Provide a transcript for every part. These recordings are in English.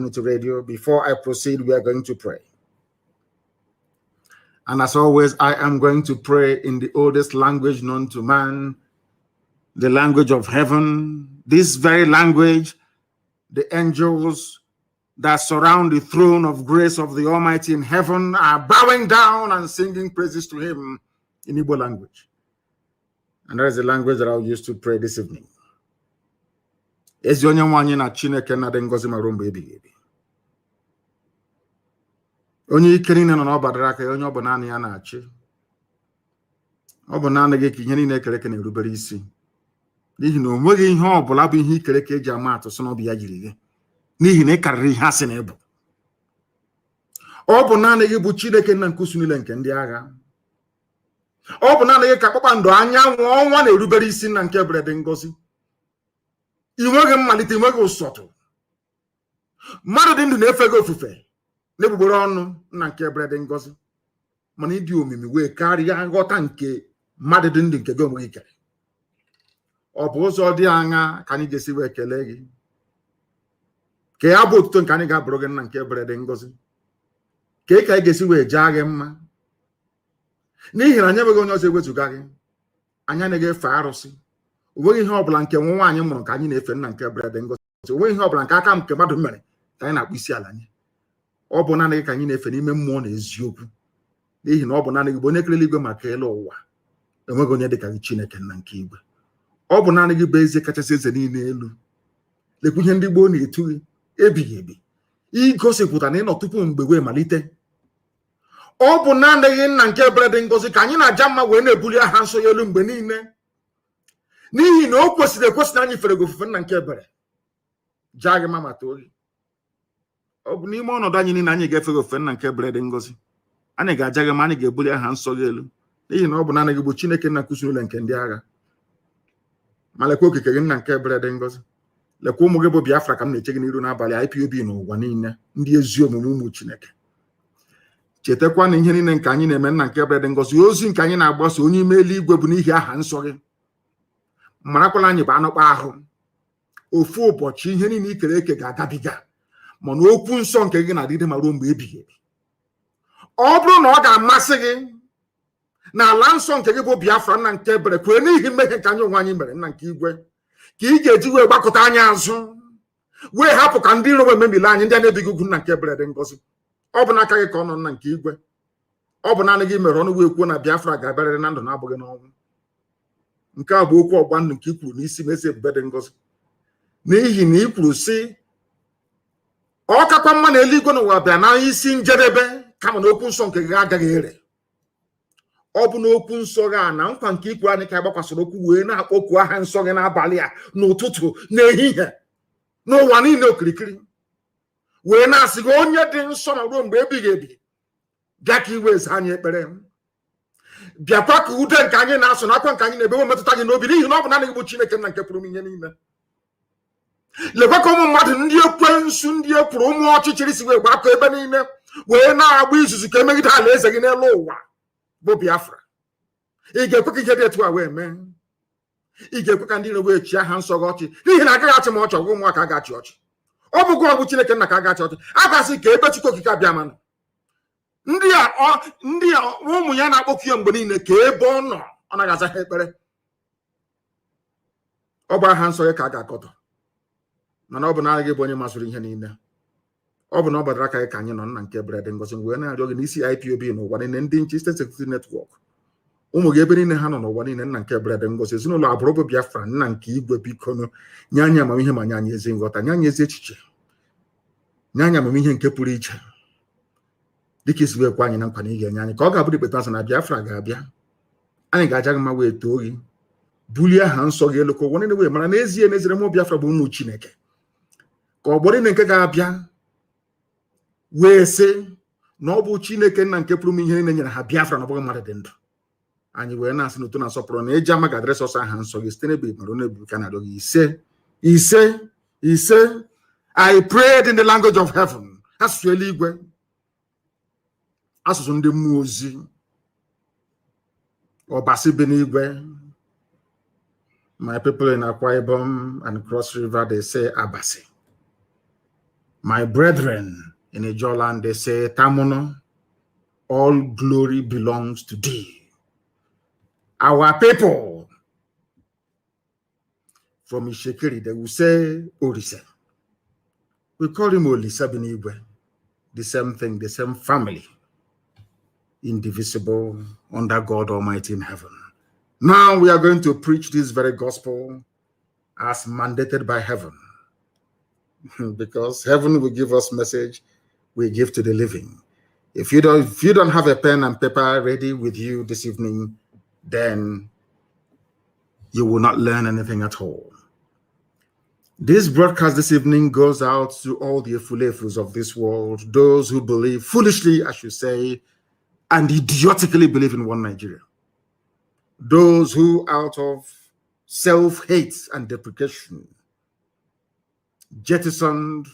Community Radio. Before I proceed, we are going to pray. And as always, I am going to pray in the oldest language known to man, the language of heaven. This very language, the angels that surround the throne of grace of the Almighty in heaven are bowing down and singing praises to him in Igbo language. And that is the language that I'll use to pray this evening. Ezi onye nwanyi na Chineke na de ngozi marụ mgbe ebighị ebi. Onye ike niile nọ n'ọbadara aka onye ọ bụ naanị ya na-achị. Ọ bụ naanị gị ka ihe niile ekere eke na-erubere isi. N'ihi na o nweghị ihe ọ bụla bụ ihe ikere eke eji ama atụ sị na ọ bụ ya jiri gị. N'ihi na ị karịrị ihe asị na ịbụ. Ọ bụ naanị gị bụ Chineke nna nke usu niile nke ndị agha. Ọ bụ naanị gị ka kpakpando anyanwụ ọnwa na-erubere isi nna nke ebere dị ngọzi. I nweghị mmalite, i nweghị ụsọtụ. Mmadụ dị ndụ na-efe gị ofufe n'egbugbere ọnụ nna nke ebere dị ngọzi. Mana ịdị omimi wee karịa nghọta nke mmadụ dị ndụ nke gị onwe gị kere. Ọ bụ ụzọ dị aṅa ka anyị ga-esi wee kelee gị. Ka ya bụ otuto nke anyị ga-abụrụ gị nna nke ebere dị ngọzi. Ka anyị ga-esi wee jaa gị mma. N'ihi na anyị enweghị onye ọzọ ewezuga gị. Anyị anaghị efe arụsị. O nweghị ihe ọbụla nke nwa nwaanyị mụrụ ka anyị na-efe nna nke ebere dị ngọzi. O nweghị ihe ọbụla nke aka nke mmadụ mere ka anyị na-akpụ isi ala nye. Ọ bụ naanị gị ka anyị na-efe n'ime mmụọ na eziokwu. N'ihi na ọ bụ naanị gị bụ onye kere eluigwe maka elu ụwa. Enweghị onye dị ka gị Chineke nna nke igwe. Ọ bụ naanị gị bụ eze kachasị eze niile elu. Lekwa ihe ndị gboo na-etu gị ebighị ebi. Igosipụta na ịnọ tupu mgbe wee malite. Ọ bụ naanị gị nna nke ebere dị ngọzi ka anyị na-aja mma wee na-ebuli aha nsọ ya elu mgbe niile. N'ihi na o kwesịrị ekwesị na anyị fere gị ofufe nna nke ebere. Jaa gị mma ma too gị. Ọ bụ n'ime ọnọdụ anyị niile anyị ga-efe gị ofufe nna nke ebere dị ngọzi. Anyị ga-aja gị ma anyị ga-ebuli aha nsọ gị elu. N'ihi na ọ bụ naanị gị bụ Chineke nna nke usu niile nke ndị agha. Ma lekwa okike gị nna nke ebere dị ngọzi. Lekwa ụmụ gị bụ Biafra ka m na-eche gị n'iru n'abalị IPOB n'ụwa niile, ndị ezi omume ụmụ Chineke. Chetakwa na ihe niile nke anyị na-eme nna nke ebere dị ngọzi, ozi nke anyị na-agbasa onye ime eluigwe bụ n'ihi aha nsọ gị. Marakwala anyị bụ anụkpa ahụ. Ofu ụbọchị ihe niile ikere eke ga-agabiga, mana okwu nsọ nke gị na-adịgide ma ruo mgbe ebighị ebi. Ọ bụrụ na ọ ga-amasị gị na ala nsọ nke gị bụ Biafra nna nke ebere kwere n'ihi mmehie nke anyị onwe anyị mere nna nke igwe, ka ị ga-eji wee gbakọta anyị azụ wee hapụ ka ndị iro wee mebile anyị ndị a na-ebighị ugwu nna nke ebere dị ngọzi. Ọ bụ n'aka gị ka ọ nọ nna nke igwe. Ọ bụ naanị gị mere ọnụ wee kwuo na Biafra ga-abịarịrị na ndụ na-abụghị n'ọnwụ. Nke a bụ okwu ọgba ndụ nke i kwuru n'isi ma ezi ebube dị ngọzi. N'ihi na i kwuru sị ọ kakwa mma na eluigwe n'ụwa bịa na isi njedebe kama na okwu nsọ nke gị agaghị ere. Ọ bụ n'okwu nsọ gị a na nkwa nke ikwu anyị ka gbakwasịrị okwu wee na-akpọku aha nsọ gị n'abalị a n'ụtụtụ n'ehihie n'ụwa niile okirikiri wee na-asị gị onye dị nsọ na ruo mgbe ebighị ebi bịa ka iwe eze anyị ekpere. Bịakwa ka ude nke anyị na-asụ n'akwa nke anyị na-ebewe metụta gị n'obi n'ihi na ọ bụ naanị gị bụ Chineke nna nke pụrụ ihe niile. Lekwa ka ụmụ mmadụ ndị ekwensu ndị ekwuru ụmụ ọchịchịrị si wee gbakọ ebe niile wee na-agba izuzu ka emegide ala eze gị n'elu ụwa bụ Biafra. Ị ga-ekwe ka ihe dị etu a wee mee? Ị ga-ekwe ka ndị iro wee chi aha nsọ gị ọchị n'ihi na agaghị achị ma ọchị ọgwụ ụmụaka agachi ọchị. Ọ bụgụ ọgwụ Chineke nna ka agachi ọchị. A ga-asị ka ebe Chukwu okike abịa manụ ndị a ụmụ ya na-akpọku ya mgbe niile ka ebe ọ nọ ọ naghị aza ha ekpere. Ọ bụ aha nsọ gị ka a ga-akọtọ, mana ọ bụ naanị gị bụ onye masịrị ihe niile. Ọ bụ na ọ gbadara aka gị ka anyị nọ nna nke ebere dị ngọzi wee na-arịọ gị n'isi IPOB n'ụwa niile, ndị nche State Security Network, ụmụ gị ebe niile ha nọ n'ụwa niile nna nke ebere dị ngọzi, ezinụlọ agbụrụ bụ Biafra nna nke igwe biko nye anyị amamihe ma nye anyị ezi nghọta, nye anyị ezi echiche, nye anyị amamihe nke pụrụ iche dịka isi wee kwa anyị na nkwa na ị ga-enye anyị ka ọ ga-abụ dịkpeta asị na Biafra ga-abịa. Anyị ga-aja gị mma wee too gị bulie aha nsọ gị elu ka ụwa niile wee mara n'ezie n'ezire mụ Biafra bụ ụmụ Chineke. Ka ọgbọ niile nke ga-abịa wee sị na ọ bụ Chineke nna nke pụrụ ihe niile nyere ha Biafra na ọ bụghị mmadụ dị ndụ. Anyị wee na-asị n'ụtụ na-asọpụrụ na eji ama ga-adịrị sọsọ aha nsọ gị site n'ebe mara onye ebuka na-arịọ gị ise. I prayed in the language of heaven. Asụsụ eluigwe, asụsụ ndị mmụọ ozi, ọbasi bi n'igwe. My people in Akwa Ibom and Cross River, they say Abasi. My brethren in Ijoland, they say, Tamono, all glory belongs to thee. Our people from Ishekiri, they will say, Orise. We call him Olisa Binigwe. The same thing, the same family. Indivisible under God Almighty in heaven. Now we are going to preach this very gospel as mandated by heaven. Because heaven will give us message we give to the living. If you don't have a pen and paper ready with you this evening, then you will not learn anything at all. This broadcast this evening goes out to all the Efulefus of this world, those who believe foolishly, I should say, and idiotically believe in one Nigeria. Those who, out of self-hate and deprecation, jettisoned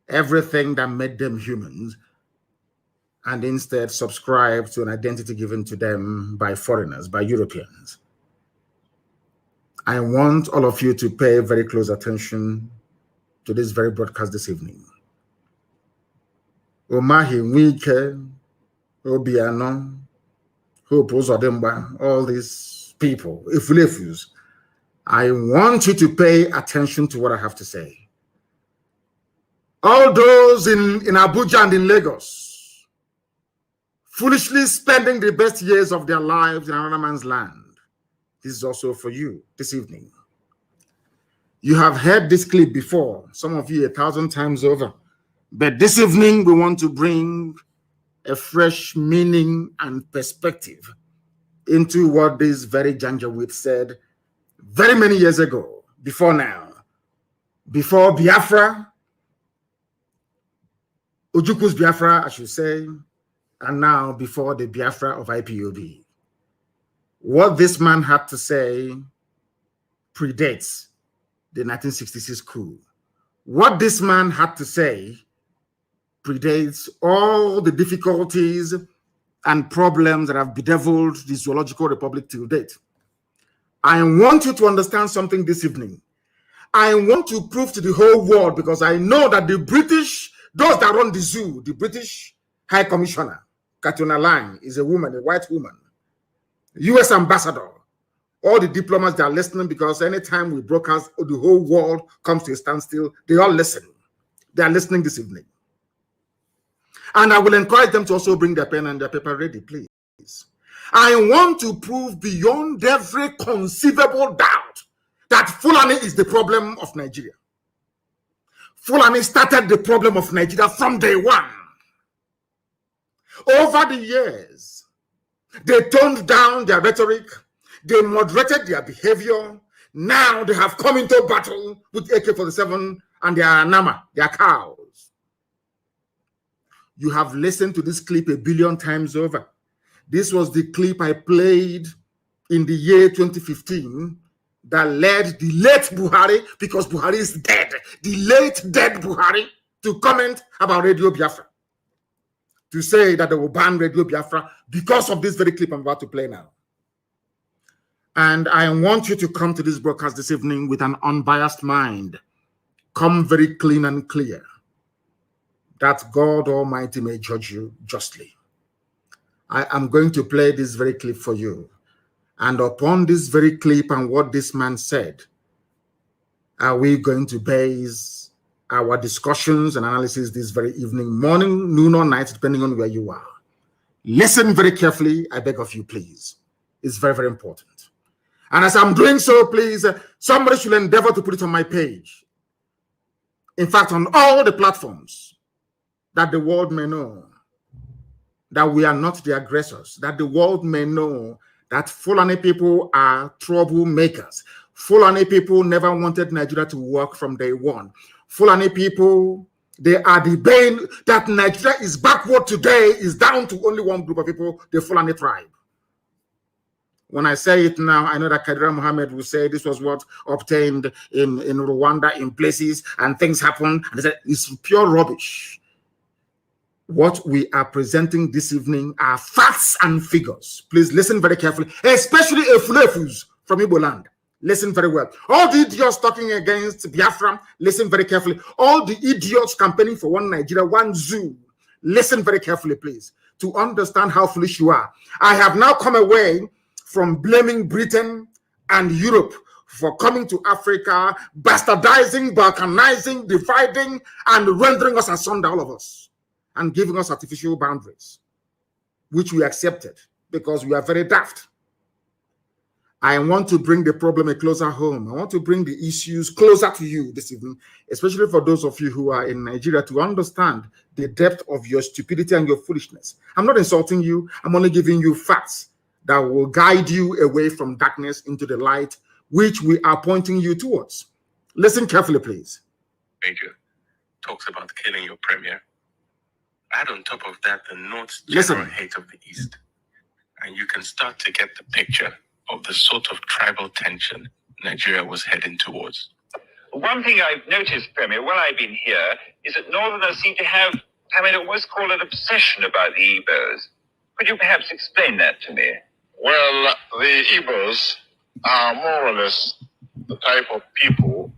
everything that made them humans and instead subscribed to an identity given to them by foreigners, by Europeans. I want all of you to pay very close attention to this very broadcast this evening. Omahi Nwike, Obiano, Hope Uzodimba, all these people, Ifulefus, I want you to pay attention to what I have to say. All those in Abuja and in Lagos, foolishly spending the best years of their lives in another man's land. This is also for you this evening. You have heard this clip before, some of you 1,000 times over. But this evening, we want to bring a fresh meaning and perspective into what this very Janjaweed said very many years ago, before now. Before Biafra, Ojuku's Biafra, I should say, and now before the Biafra of IPOB. What this man had to say predates the 1966 coup. What this man had to say predates all the difficulties and problems that have bedeviled the Zoological Republic till date. I want you to understand something this evening. I want to prove to the whole world, because I know that the British, those that run the zoo, the British High Commissioner, Katuna Lang, is a woman, a white woman. US ambassador, all the diplomats, they are listening, because anytime we broadcast, the whole world comes to a standstill. They all listen. They are listening this evening. And I will encourage them to also bring their pen and their paper ready, please. I want to prove beyond every conceivable doubt that Fulani is the problem of Nigeria. Fulani started the problem of Nigeria from day one. Over the years, they toned down their rhetoric. They moderated their behavior. Now they have come into battle with AK-47 and their Nama, their cows. You have listened to this clip 1 billion times over. This was the clip I played in the year 2015 that led the late Buhari, because Buhari is dead, the late dead Buhari, to comment about Radio Biafra, to say that they will ban Radio Biafra because of this very clip I'm about to play now. And I want you to come to this broadcast this evening with an unbiased mind. Come very clean and clear, that God Almighty may judge you justly. I am going to play this very clip for you. And upon this very clip and what this man said, are we going to base our discussions and analysis this very evening, morning, noon, or night, depending on where you are. Listen very carefully, I beg of you, please. It's very, very important. And as I'm doing so, please, somebody should endeavor to put it on my page. In fact, on all the platforms, that the world may know that we are not the aggressors, that the world may know that Fulani people are troublemakers. Fulani people never wanted Nigeria to work from day one. Fulani people, they are the bane. That Nigeria is backward today is down to only one group of people, the Fulani tribe. When I say it now, I know that Kadira Mohammed will say this was what obtained in Rwanda in places and things happen. And they said it's pure rubbish. What we are presenting this evening are facts and figures. Please listen very carefully, especially Efulefus from Igbo land. listen very well. All the idiots talking against Biafra, listen very carefully. All the idiots campaigning for one Nigeria, one zoo, listen very carefully, please, to understand how foolish you are. I have now come away from blaming Britain and Europe for coming to Africa, bastardizing, balkanizing, dividing, and rendering us asunder, all of us, and giving us artificial boundaries, which we accepted because we are very daft. I want to bring the problem a closer home. I want to bring the issues closer to you this evening, especially for those of you who are in Nigeria, to understand the depth of your stupidity and your foolishness. I'm not insulting you. I'm only giving you facts that will guide you away from darkness into the light, which we are pointing you towards. Listen carefully, please. Major talks about killing your premier. Add on top of that the North's general hate of the East, and you can start to get the picture of the sort of tribal tension Nigeria was heading towards. One thing I've noticed, Premier, while I've been here, is that Northerners seem to have, almost call it obsession about the Igbos. Could you perhaps explain that to me? Well, the Igbos are more or less the type of people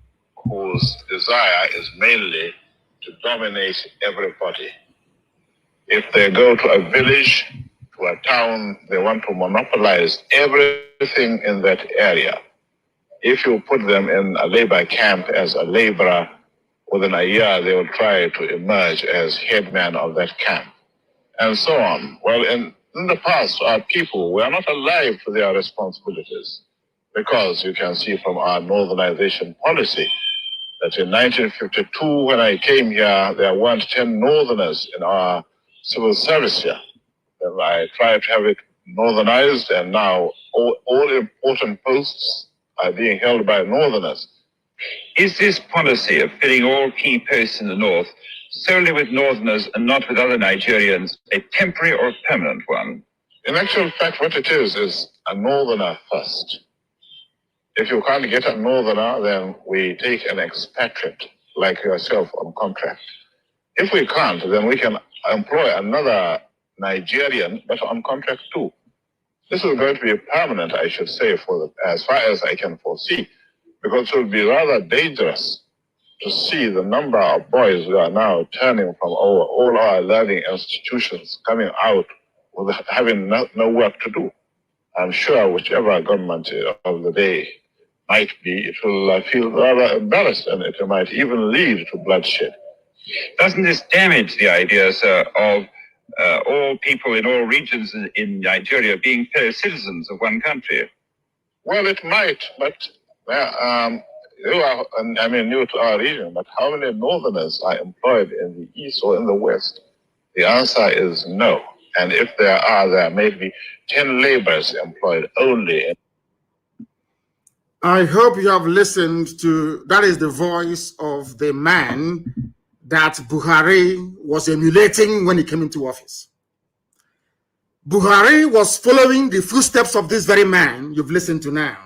whose desire is mainly to dominate everybody. If they go to a village, to a town, they want to monopolize everything in that area. If you put them in a labor camp as a laborer, within a year they will try to emerge as headman of that camp, and so on. Well, in the past, our people were not alive to their responsibilities, because you can see from our northernization policy that in 1952, when I came here, there weren't 10 northerners in our civil service here. And I tried to have it northernized, and now all important posts are being held by northerners. Is this policy of filling all key posts in the north solely with northerners and not with other Nigerians a temporary or permanent one? In actual fact, what it is a northerner first. If you can't get a northerner, then we take an expatriate like yourself on contract. If we can't, then we can employ another Nigerian, but on contract too. This is going to be permanent, I should say, as far as I can foresee, because it will be rather dangerous to see the number of boys who are now turning from all our learning institutions, coming out with having no work to do. I'm sure whichever government of the day might be, it will feel rather embarrassed, and it might even lead to bloodshed. Doesn't this damage the idea, sir, of all people in all regions in Nigeria being fellow citizens of one country? Well, it might, but you are, new to our region, but how many northerners are employed in the east or in the west? The answer is no. And if there may be 10 laborers employed only. I hope you have listened to, that is the voice of the man that Buhari was emulating when he came into office. Buhari was following the footsteps of this very man you've listened to now.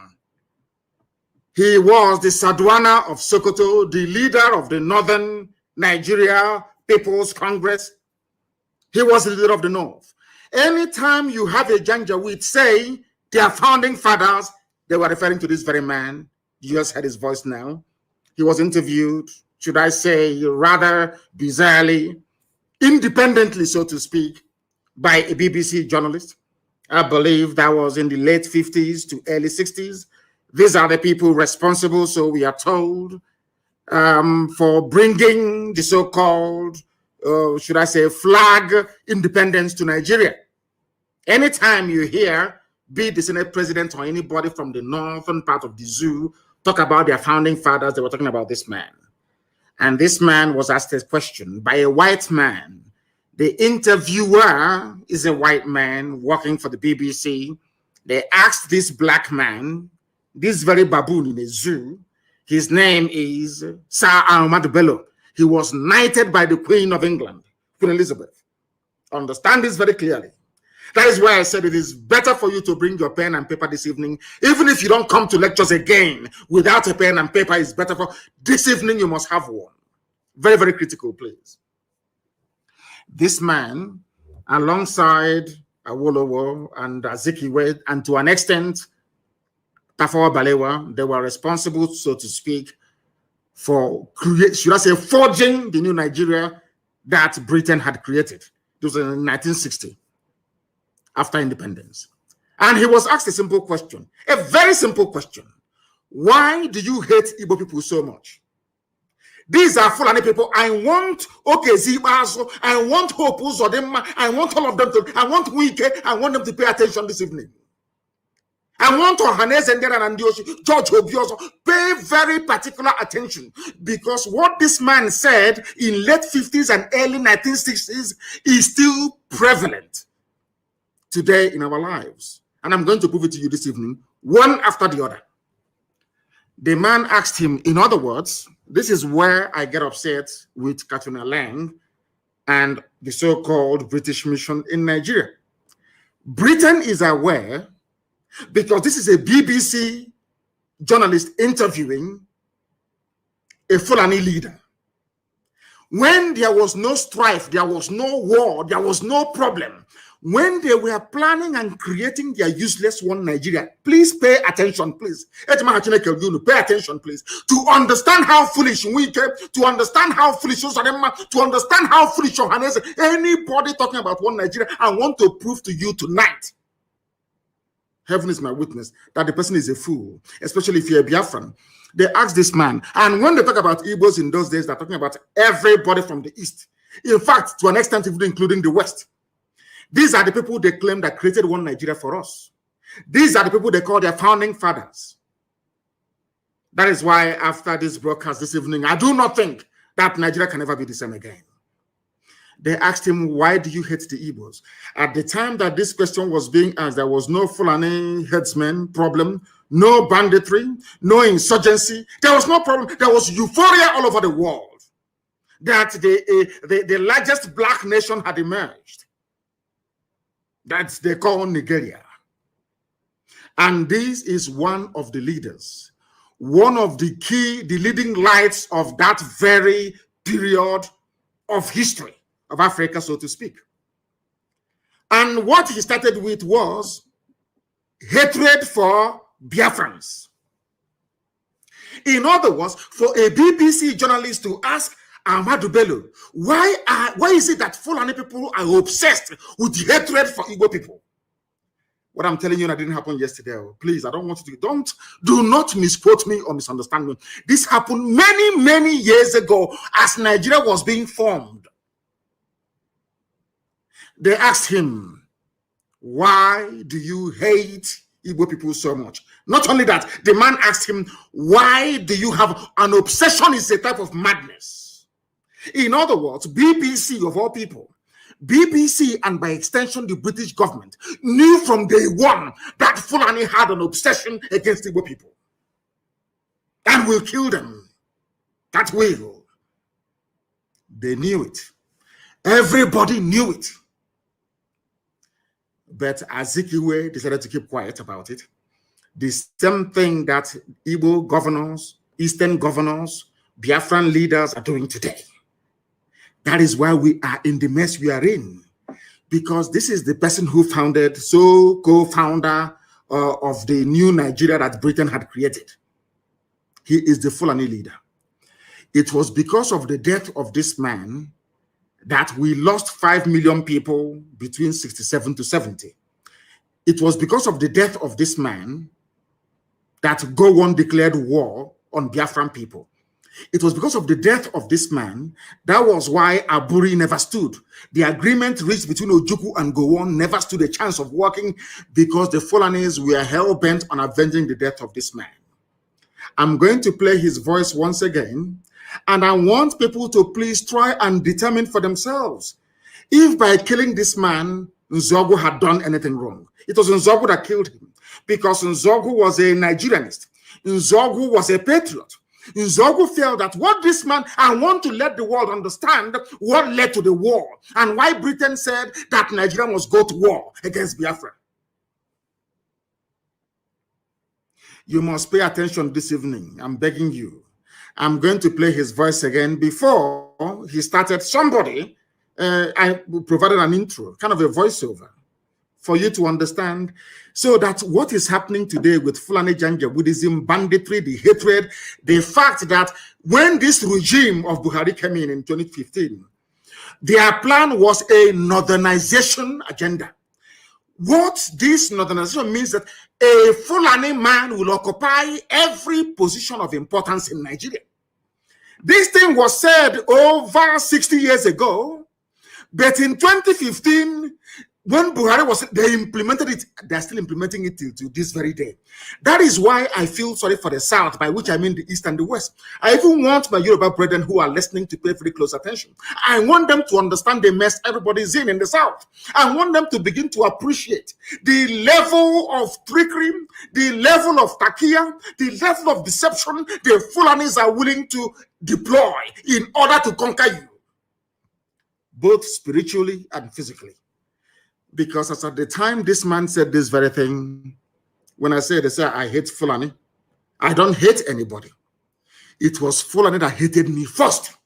He was the Sadwana of Sokoto, the leader of the Northern Nigeria People's Congress. He was the leader of the North. Anytime you have a Janjaweed say their founding fathers, they were referring to this very man. You just heard his voice now. He was interviewed, should I say, rather bizarrely, independently, so to speak, by a BBC journalist. I believe that was in the late 50s to early 60s. These are the people responsible, so we are told, for bringing the so-called, should I say, flag independence to Nigeria. Anytime you hear, be it the Senate president or anybody from the northern part of the zoo, talk about their founding fathers, they were talking about this man. And this man was asked a question by a white man. The interviewer is a white man working for the BBC. They asked this black man, this very baboon in a zoo, his name is Sir Ahmad Bello. He was knighted by the Queen of England, Queen Elizabeth. Understand this very clearly. That is why I said it is better for you to bring your pen and paper this evening. Even if you don't come to lectures again without a pen and paper, it's better for this evening. You must have one. Very, very critical, please. This man, alongside Awolowo and Azikiwe, and to an extent, Tafawa Balewa, they were responsible, so to speak, for forging the new Nigeria that Britain had created. It was in 1960, after independence. And he was asked a simple question, a very simple question. Why do you hate Igbo people so much? These are Fulani people. I want Okezibazo, I want Hope Uzodema, I want all of them to, I want Wike, I want them to pay attention this evening. I want Ohanes and Ndioshi, George Obioso, pay very particular attention, because what this man said in late 50s and early 1960s is still prevalent today in our lives. And I'm going to prove it to you this evening, one after the other. The man asked him, in other words, this is where I get upset with Katrina Lang and the so-called British mission in Nigeria. Britain is aware, because this is a BBC journalist interviewing a Fulani leader. When there was no strife, there was no war, there was no problem, when they were planning and creating their useless one Nigeria, please pay attention, please. Pay attention, please, to understand how foolish we came, to understand how foolish to understand how foolish anybody talking about one Nigeria. I want to prove to you tonight, heaven is my witness, that the person is a fool, especially if you're a Biafran. They asked this man, and when they talk about Igbos in those days, they're talking about everybody from the East. In fact, to an extent, even including the West. These are the people they claim that created one Nigeria for us. These are the people they call their founding fathers. That is why after this broadcast this evening, I do not think that Nigeria can ever be the same again. They asked him, why do you hate the Igbos? At the time that this question was being asked, there was no Fulani headsman problem, no banditry, no insurgency. There was no problem. There was euphoria all over the world that the largest black nation had emerged. That they call Nigeria. And this is one of the leaders, one of the leading lights of that very period of history of Africa, so to speak. And what he started with was hatred for Biafrans. In other words, for a BBC journalist to ask Ahmadu Bello, why is it that Fulani people are obsessed with hatred for Igbo people? What I'm telling you that didn't happen yesterday. Please, I don't want you to, do not misquote me or misunderstand me. This happened many, many years ago as Nigeria was being formed. They asked him, why do you hate Igbo people so much? Not only that, the man asked him, why do you have an obsession? Is a type of madness. In other words, BBC of all people, BBC and by extension the British government knew from day one that Fulani had an obsession against Igbo people and will kill them. That will. They knew it. Everybody knew it. But Azikiwe decided to keep quiet about it. The same thing that Igbo governors, Eastern governors, Biafran leaders are doing today. That is why we are in the mess we are in. Because this is the person who founded, co-founder of the new Nigeria that Britain had created. He is the Fulani leader. It was because of the death of this man that we lost 5 million people between 67 to 70. It was because of the death of this man that Gowon declared war on Biafran people. It was because of the death of this man. That was why Aburi never stood. The agreement reached between Ojukwu and Gowon never stood a chance of working because the Fulanis were hell-bent on avenging the death of this man. I'm going to play his voice once again, and I want people to please try and determine for themselves if by killing this man, Nzogu had done anything wrong. It was Nzogu that killed him because Nzogu was a Nigerianist. Nzogu was a patriot. Nzogu felt that what this man, I want to let the world understand what led to the war and why Britain said that Nigeria must go to war against Biafra. You must pay attention this evening. I'm begging you. I'm going to play his voice again. Before he started, somebody, I provided an intro, kind of a voiceover for you to understand. So that what is happening today with Fulani Janjaweedism, banditry, the hatred, the fact that when this regime of Buhari came in 2015, their plan was a northernization agenda. What this northernization means that a Fulani man will occupy every position of importance in Nigeria. This thing was said over 60 years ago, but in 2015, when Buhari was, they implemented it, they're still implementing it till this very day. That is why I feel sorry for the South, by which I mean the East and the West. I even want my Yoruba brethren who are listening to pay very close attention. I want them to understand the mess everybody's in the South. I want them to begin to appreciate the level of trickery, the level of takia, the level of deception the Fulanis are willing to deploy in order to conquer you, both spiritually and physically. Because as at the time this man said this very thing, when I say, they say I hate Fulani, I don't hate anybody. It was Fulani that hated me first.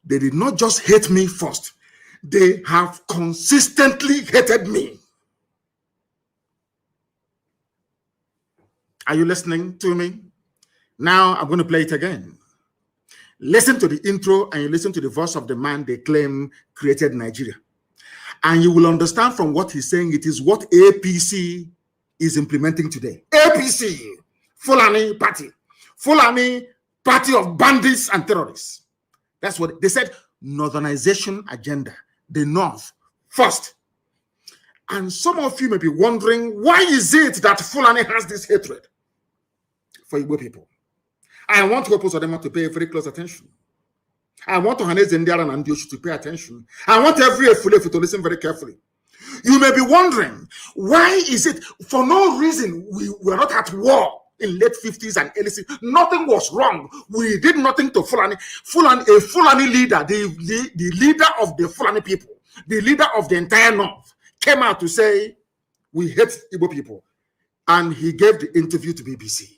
They did not just hate me first. They have consistently hated me. Are you listening to me? Now I'm going to play it again. Listen to the intro and you listen to the voice of the man they claim created Nigeria. And you will understand from what he's saying, it is what APC is implementing today. APC, Fulani Party. Fulani Party of bandits and terrorists. That's what they said, northernization agenda. The North first. And some of you may be wondering, why is it that Fulani has this hatred for Igbo people? I want Hopo Sodema to pay very close attention. I want Ohaneze Ndiara and Ndioshi to pay attention. I want every Efulefu to listen very carefully. You may be wondering, why is it for no reason we were not at war in late 50s and early 60s? Nothing was wrong. We did nothing to Fulani. A Fulani leader, the leader of the Fulani people, the leader of the entire North, came out to say, we hate Igbo people. And he gave the interview to BBC.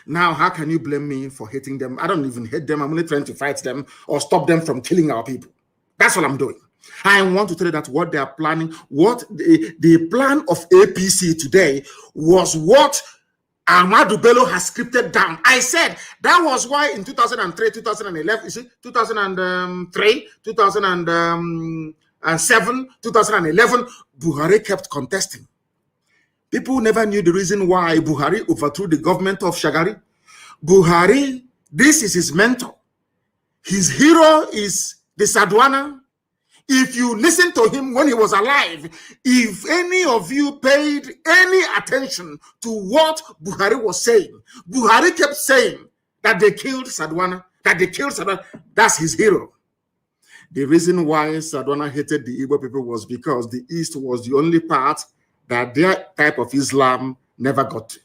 Now, how can you blame me for hating them? I don't even hate them. I'm only trying to fight them or stop them from killing our people. That's what I'm doing. I want to tell you that what they are planning, what the plan of APC today was what Ahmadu Bello has scripted down. I said that was why in 2003, 2011, 2003, 2007, 2011, Buhari kept contesting. People never knew the reason why Buhari overthrew the government of Shagari. Buhari, this is his mentor. His hero is the Sadwana. If you listen to him when he was alive, if any of you paid any attention to what Buhari was saying, Buhari kept saying that they killed Sadwana, that's his hero. The reason why Sadwana hated the Igbo people was because the East was the only part that their type of Islam never got to.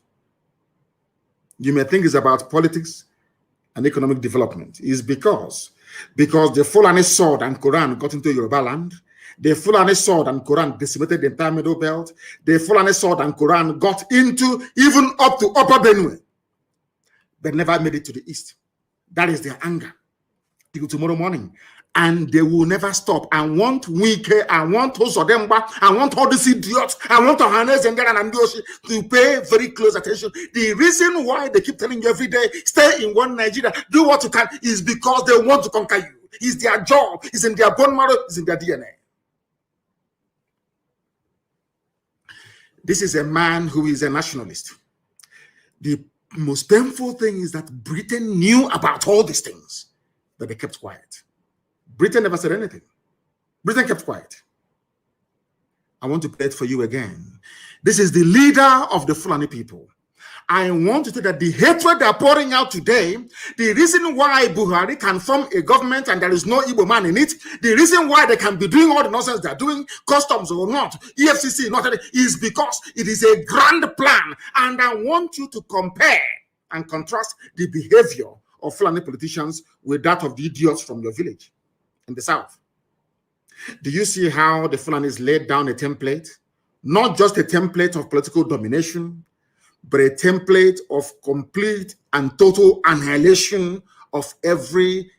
You may think it's about politics and economic development. It's because the Fulani sword and Quran got into Yoruba land. The Fulani sword and Quran decimated the entire Middle Belt. The Fulani sword and Quran got into even up to Upper Benue, but never made it to the East. That is their anger. Till tomorrow morning. And they will never stop. I want Wike, I want Osodemba, I want all these idiots, I want Ohaneze and Ndioshi to pay very close attention. The reason why they keep telling you every day, stay in one Nigeria, do what you can, is because they want to conquer you. It's their job, it's in their bone marrow, it's in their DNA. This is a man who is a nationalist. The most painful thing is that Britain knew about all these things, but they kept quiet. Britain never said anything. Britain kept quiet. I want to play it for you again. This is the leader of the Fulani people. I want to tell you that the hatred they're pouring out today, the reason why Buhari can form a government and there is no Igbo man in it, the reason why they can be doing all the nonsense they're doing, customs or not, EFCC, not is because it is a grand plan. And I want you to compare and contrast the behavior of Fulani politicians with that of the idiots from your village in the South. Do you see how the Fulanis laid down a template? Not just a template of political domination, but a template of complete and total annihilation of every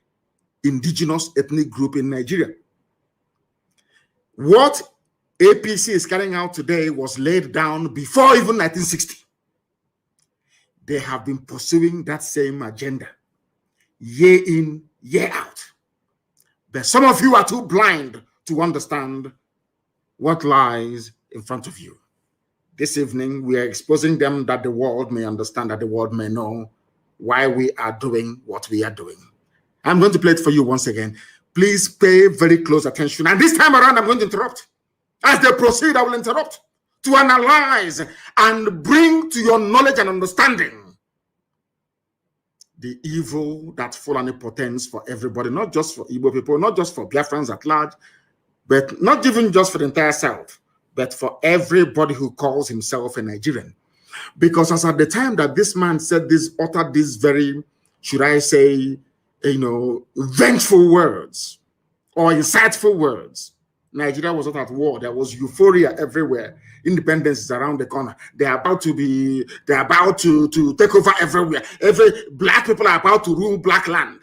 indigenous ethnic group in Nigeria. What APC is carrying out today was laid down before even 1960. They have been pursuing that same agenda year in, year out. But some of you are too blind to understand what lies in front of you. This evening, we are exposing them that the world may understand, that the world may know why we are doing what we are doing. I'm going to play it for you once again. Please pay very close attention. And this time around, I'm going to interrupt. As they proceed, I will interrupt to analyze and bring to your knowledge and understanding the evil that Fulani portends for everybody, not just for Igbo people, not just for Biafrans at large, but not even just for the entire South, but for everybody who calls himself a Nigerian. Because as at the time that this man said this, uttered these very, should I say, vengeful words or insightful words, Nigeria was not at war. There was euphoria everywhere. Independence is around the corner. They're about to take over everywhere. Black people are about to rule black land.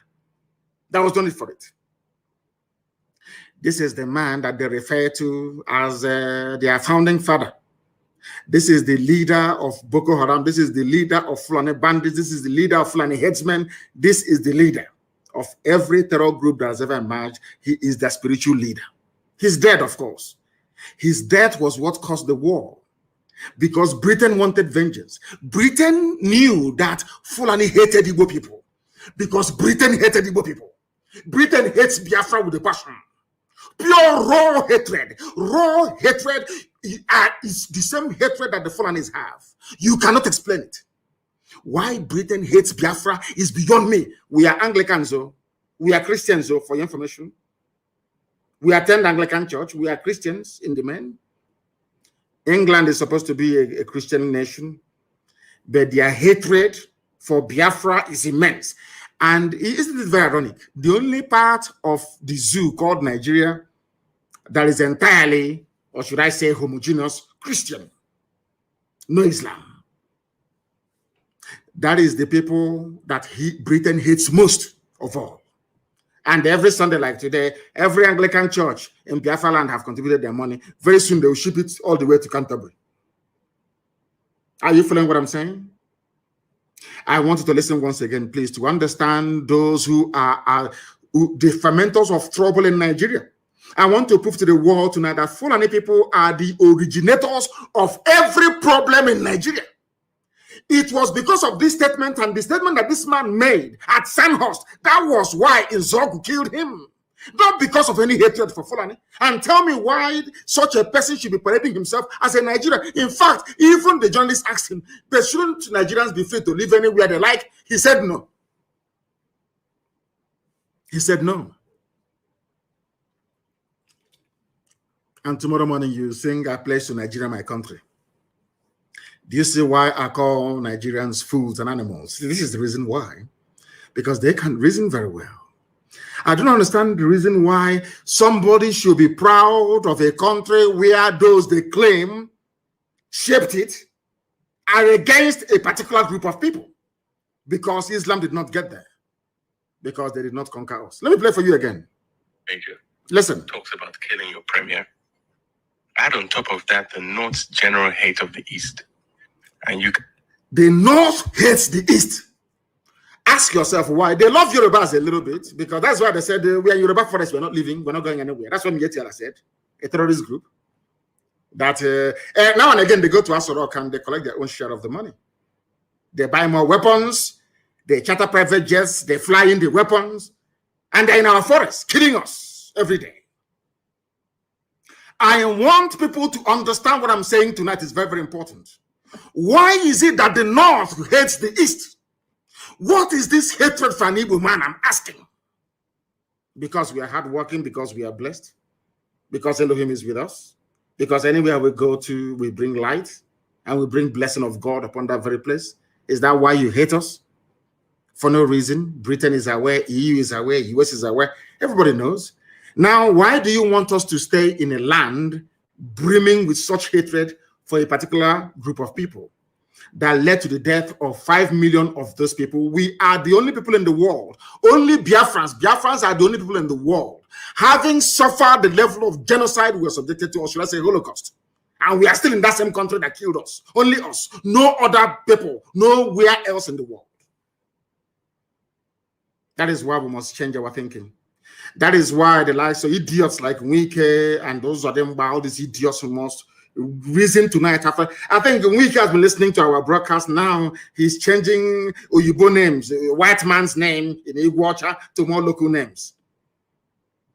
That was done it for it. This is the man that they refer to as their founding father. This is the leader of Boko Haram. This is the leader of Fulani bandits. This is the leader of Fulani headsmen. This is the leader of every terror group that has ever emerged. He is the spiritual leader. He's dead, of course. His death was what caused the war because Britain wanted vengeance. Britain knew that Fulani hated Igbo people because Britain hated Igbo people. Britain hates Biafra with a passion. Pure raw hatred. Raw hatred is the same hatred that the Fulanis have. You cannot explain it. Why Britain hates Biafra is beyond me. We are Anglicans, though. We are Christians, though, for your information. We attend Anglican church. We are Christians in the main. England is supposed to be a Christian nation, but their hatred for Biafra is immense. And isn't it very ironic? The only part of the zoo called Nigeria that is entirely, or should I say, homogeneous Christian, no Islam. That is the people that Britain hates most of all. And every Sunday like today, every Anglican church in Biafra land have contributed their money. Very soon they will ship it all the way to Canterbury. Are you following what I'm saying? I want you to listen once again, please, to understand those who are the fermenters of trouble in Nigeria. I want to prove to the world tonight that Fulani people are the originators of every problem in Nigeria. It was because of this statement and the statement that this man made at Sandhurst. That was why Nzogu killed him. Not because of any hatred for Fulani. And tell me why such a person should be parading himself as a Nigerian. In fact, even the journalist asked him, but shouldn't Nigerians be free to live anywhere they like? He said no. He said no. And tomorrow morning you sing, I pledge to Nigeria, my country. Do you see why I call Nigerians fools and animals? This is the reason why. Because they can reason very well. I don't understand the reason why somebody should be proud of a country where those they claim shaped it are against a particular group of people. Because Islam did not get there. Because they did not conquer us. Let me play for you again. Major. Listen. Talks about killing your premier. Add on top of that the North's general hate of the East. And the North hates the East. Ask yourself why. They love Yorubas a little bit because that's why they said we are Yoruba forest, we're not leaving, we're not going anywhere. That's what Mietiala said, a terrorist group. That now and again they go to Asorok and they collect their own share of the money. They buy more weapons, they charter private jets, they fly in the weapons, and they're in our forests, killing us every day. I want people to understand what I'm saying tonight is very, very important. Why is it that the North hates the East? What is this hatred for an Igbo man? I'm asking. Because we are hardworking, because we are blessed, because Elohim is with us, because anywhere we go to, we bring light and we bring blessing of God upon that very place. Is that why you hate us? For no reason. Britain is aware, EU is aware, US is aware. Everybody knows. Now, why do you want us to stay in a land brimming with such hatred for a particular group of people that led to the death of 5 million of those people? We are the only people in the world. Only Biafrans are the only people in the world having suffered the level of genocide we were subjected to, or should I say Holocaust. And we are still in that same country that killed us. Only us. No other people. Nowhere else in the world. That is why we must change our thinking. That is why the likes of idiots like Wike and those of them, all these idiots who must reason tonight. After I think Wike has been listening to our broadcast now. He's changing Oyibo names, white man's name in Iguacha to more local names.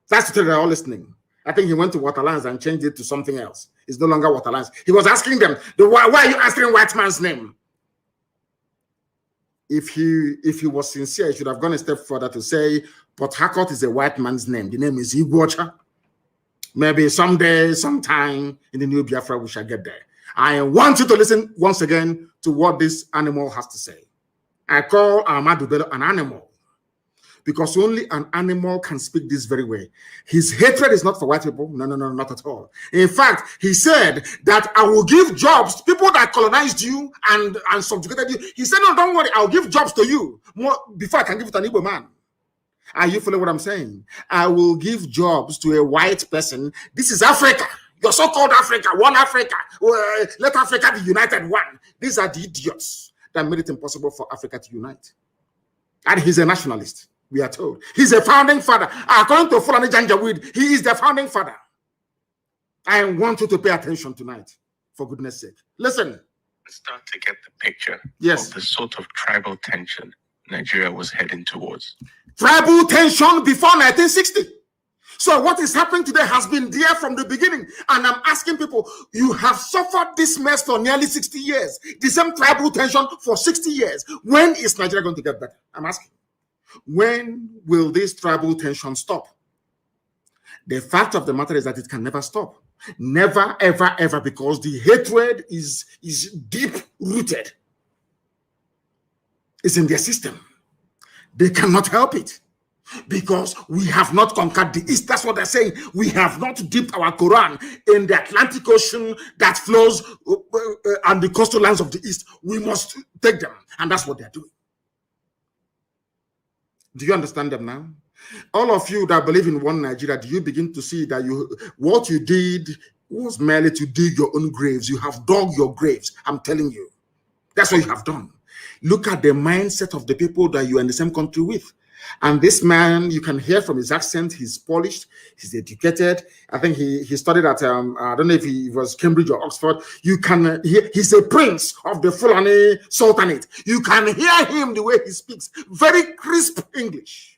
That's what they're all listening. I think he went to Waterlands and changed it to something else. It's no longer Waterlands. He was asking them, why are you answering white man's name? If he was sincere, he should have gone a step further to say, Port Harcourt is a white man's name. The name is Iguacha. Maybe someday, sometime in the new Biafra, we shall get there. I want you to listen once again to what this animal has to say. I call Ahmadu Bello an animal because only an animal can speak this very way. His hatred is not for white people. No, not at all. In fact, he said that I will give jobs to people that colonized you and subjugated you. He said, no, don't worry, I'll give jobs to you more before I can give it to an Igbo man. Are you following what I'm saying? I will give jobs to a white person. This is Africa. Your so-called Africa, one Africa. Let Africa be united one. These are the idiots that made it impossible for Africa to unite. And he's a nationalist. We are told. He's a founding father. According to Fulani Janjaweed, he is the founding father. I want you to pay attention tonight, for goodness sake. Listen. Start to get the picture of the sort of tribal tension Nigeria was heading towards. Tribal tension before 1960. So what is happening today has been there from the beginning. And I'm asking people, you have suffered this mess for nearly 60 years. The same tribal tension for 60 years. When is Nigeria going to get better? I'm asking. When will this tribal tension stop? The fact of the matter is that it can never stop. Never, ever, ever, because the hatred is deep-rooted. It's in their system. They cannot help it because we have not conquered the East. That's what they're saying. We have not dipped our Quran in the Atlantic Ocean that flows on the coastal lands of the East. We must take them, and that's what they're doing. Do you understand them now? All of you that believe in one Nigeria, do you begin to see that what you did was merely to dig your own graves? You have dug your graves. I'm telling you. That's what you have done. Look at the mindset of the people that you're in the same country with. And this man, you can hear from his accent, he's polished, he's educated. I think he studied at, I don't know if he was Cambridge or Oxford. You can hear, he's a prince of the Fulani Sultanate. You can hear him the way he speaks. Very crisp English.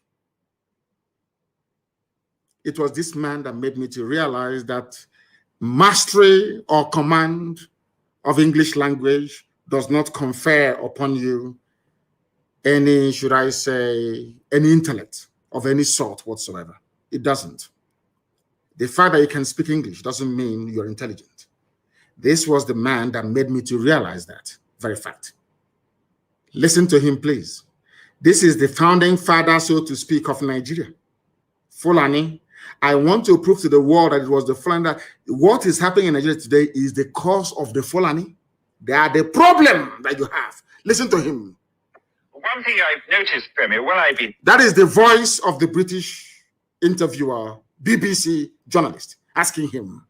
It was this man that made me to realize that mastery or command of English language does not confer upon you any, should I say, any intellect of any sort whatsoever. It doesn't. The fact that you can speak English doesn't mean you're intelligent. This was the man that made me to realize that very fact. Listen to him, please. This is the founding father, so to speak, of Nigeria. Fulani. I want to prove to the world that it was the Fulani that what is happening in Nigeria today is the cause of the Fulani. They are the problem that you have. Listen to him. One thing I've noticed, Premier, when I've been... That is the voice of the British interviewer, BBC journalist, asking him.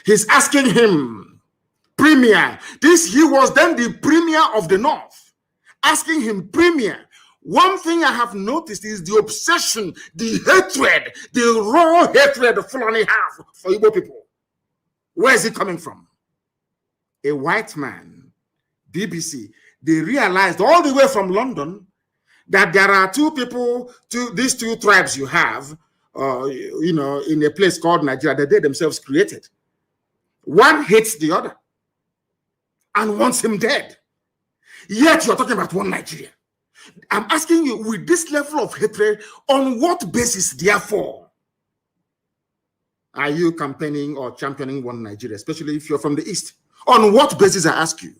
He's asking him, Premier, he was then the Premier of the North, asking him, Premier, one thing I have noticed is the obsession, the hatred, the raw hatred the Fulani have for Igbo people. Where is it coming from? A white man, BBC, they realized all the way from London that there are two people, these two tribes you have, in a place called Nigeria that they themselves created. One hates the other and wants him dead. Yet you're talking about one Nigeria. I'm asking you, with this level of hatred, on what basis, therefore, are you campaigning or championing one Nigeria, especially if you're from the East? On what basis, I ask you?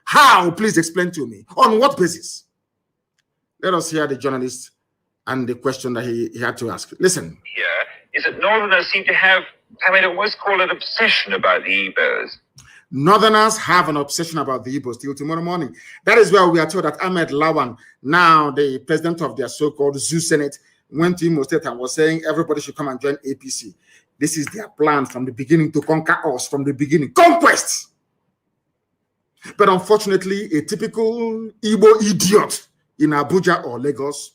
How? Please explain to me. On what basis? Let us hear the journalist and the question that he had to ask. Listen. Here is that Northerners seem to have, I mean, almost call it obsession about the Igbos. Northerners have an obsession about the Igbos till tomorrow morning. That is where we are told that Ahmed Lawan, now the president of their so-called Zoo Senate, went to Imo State and was saying everybody should come and join APC. This is their plan from the beginning to conquer us from the beginning. Conquest! But unfortunately, a typical Igbo idiot in Abuja or Lagos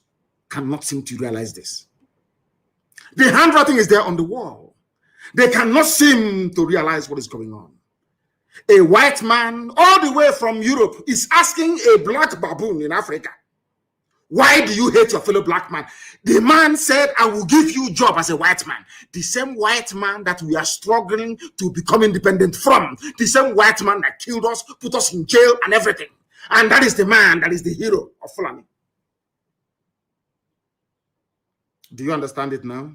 cannot seem to realize this. The handwriting is there on the wall. They cannot seem to realize what is going on. A white man all the way from Europe is asking a black baboon in Africa, why do you hate your fellow black man? The man said, I will give you a job as a white man. The same white man that we are struggling to become independent from. The same white man that killed us, put us in jail and everything. And that is the man that is the hero of Fulani. Do you understand it now?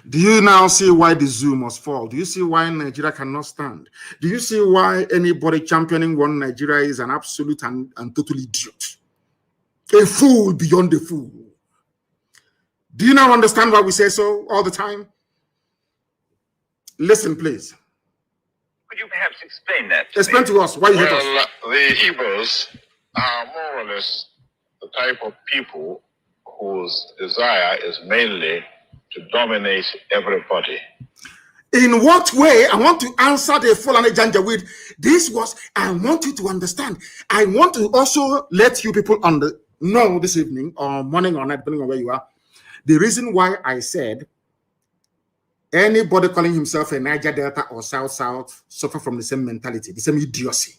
Do you now see why the zoo must fall? Do you see why Nigeria cannot stand? Do you see why anybody championing one Nigeria is an absolute and total idiot? A fool beyond a fool. Do you now understand why we say so all the time? Listen, please. Could you perhaps explain that? Explain to us why you hate us. The Igbos are more or less the type of people whose desire is mainly to dominate everybody. In what way? I want to answer the Fulani Janjaweed. This was, I want you to understand. I want to also let you people know this evening or morning or night, depending on where you are, the reason why I said anybody calling himself a Niger Delta or South suffer from the same mentality, the same idiocy.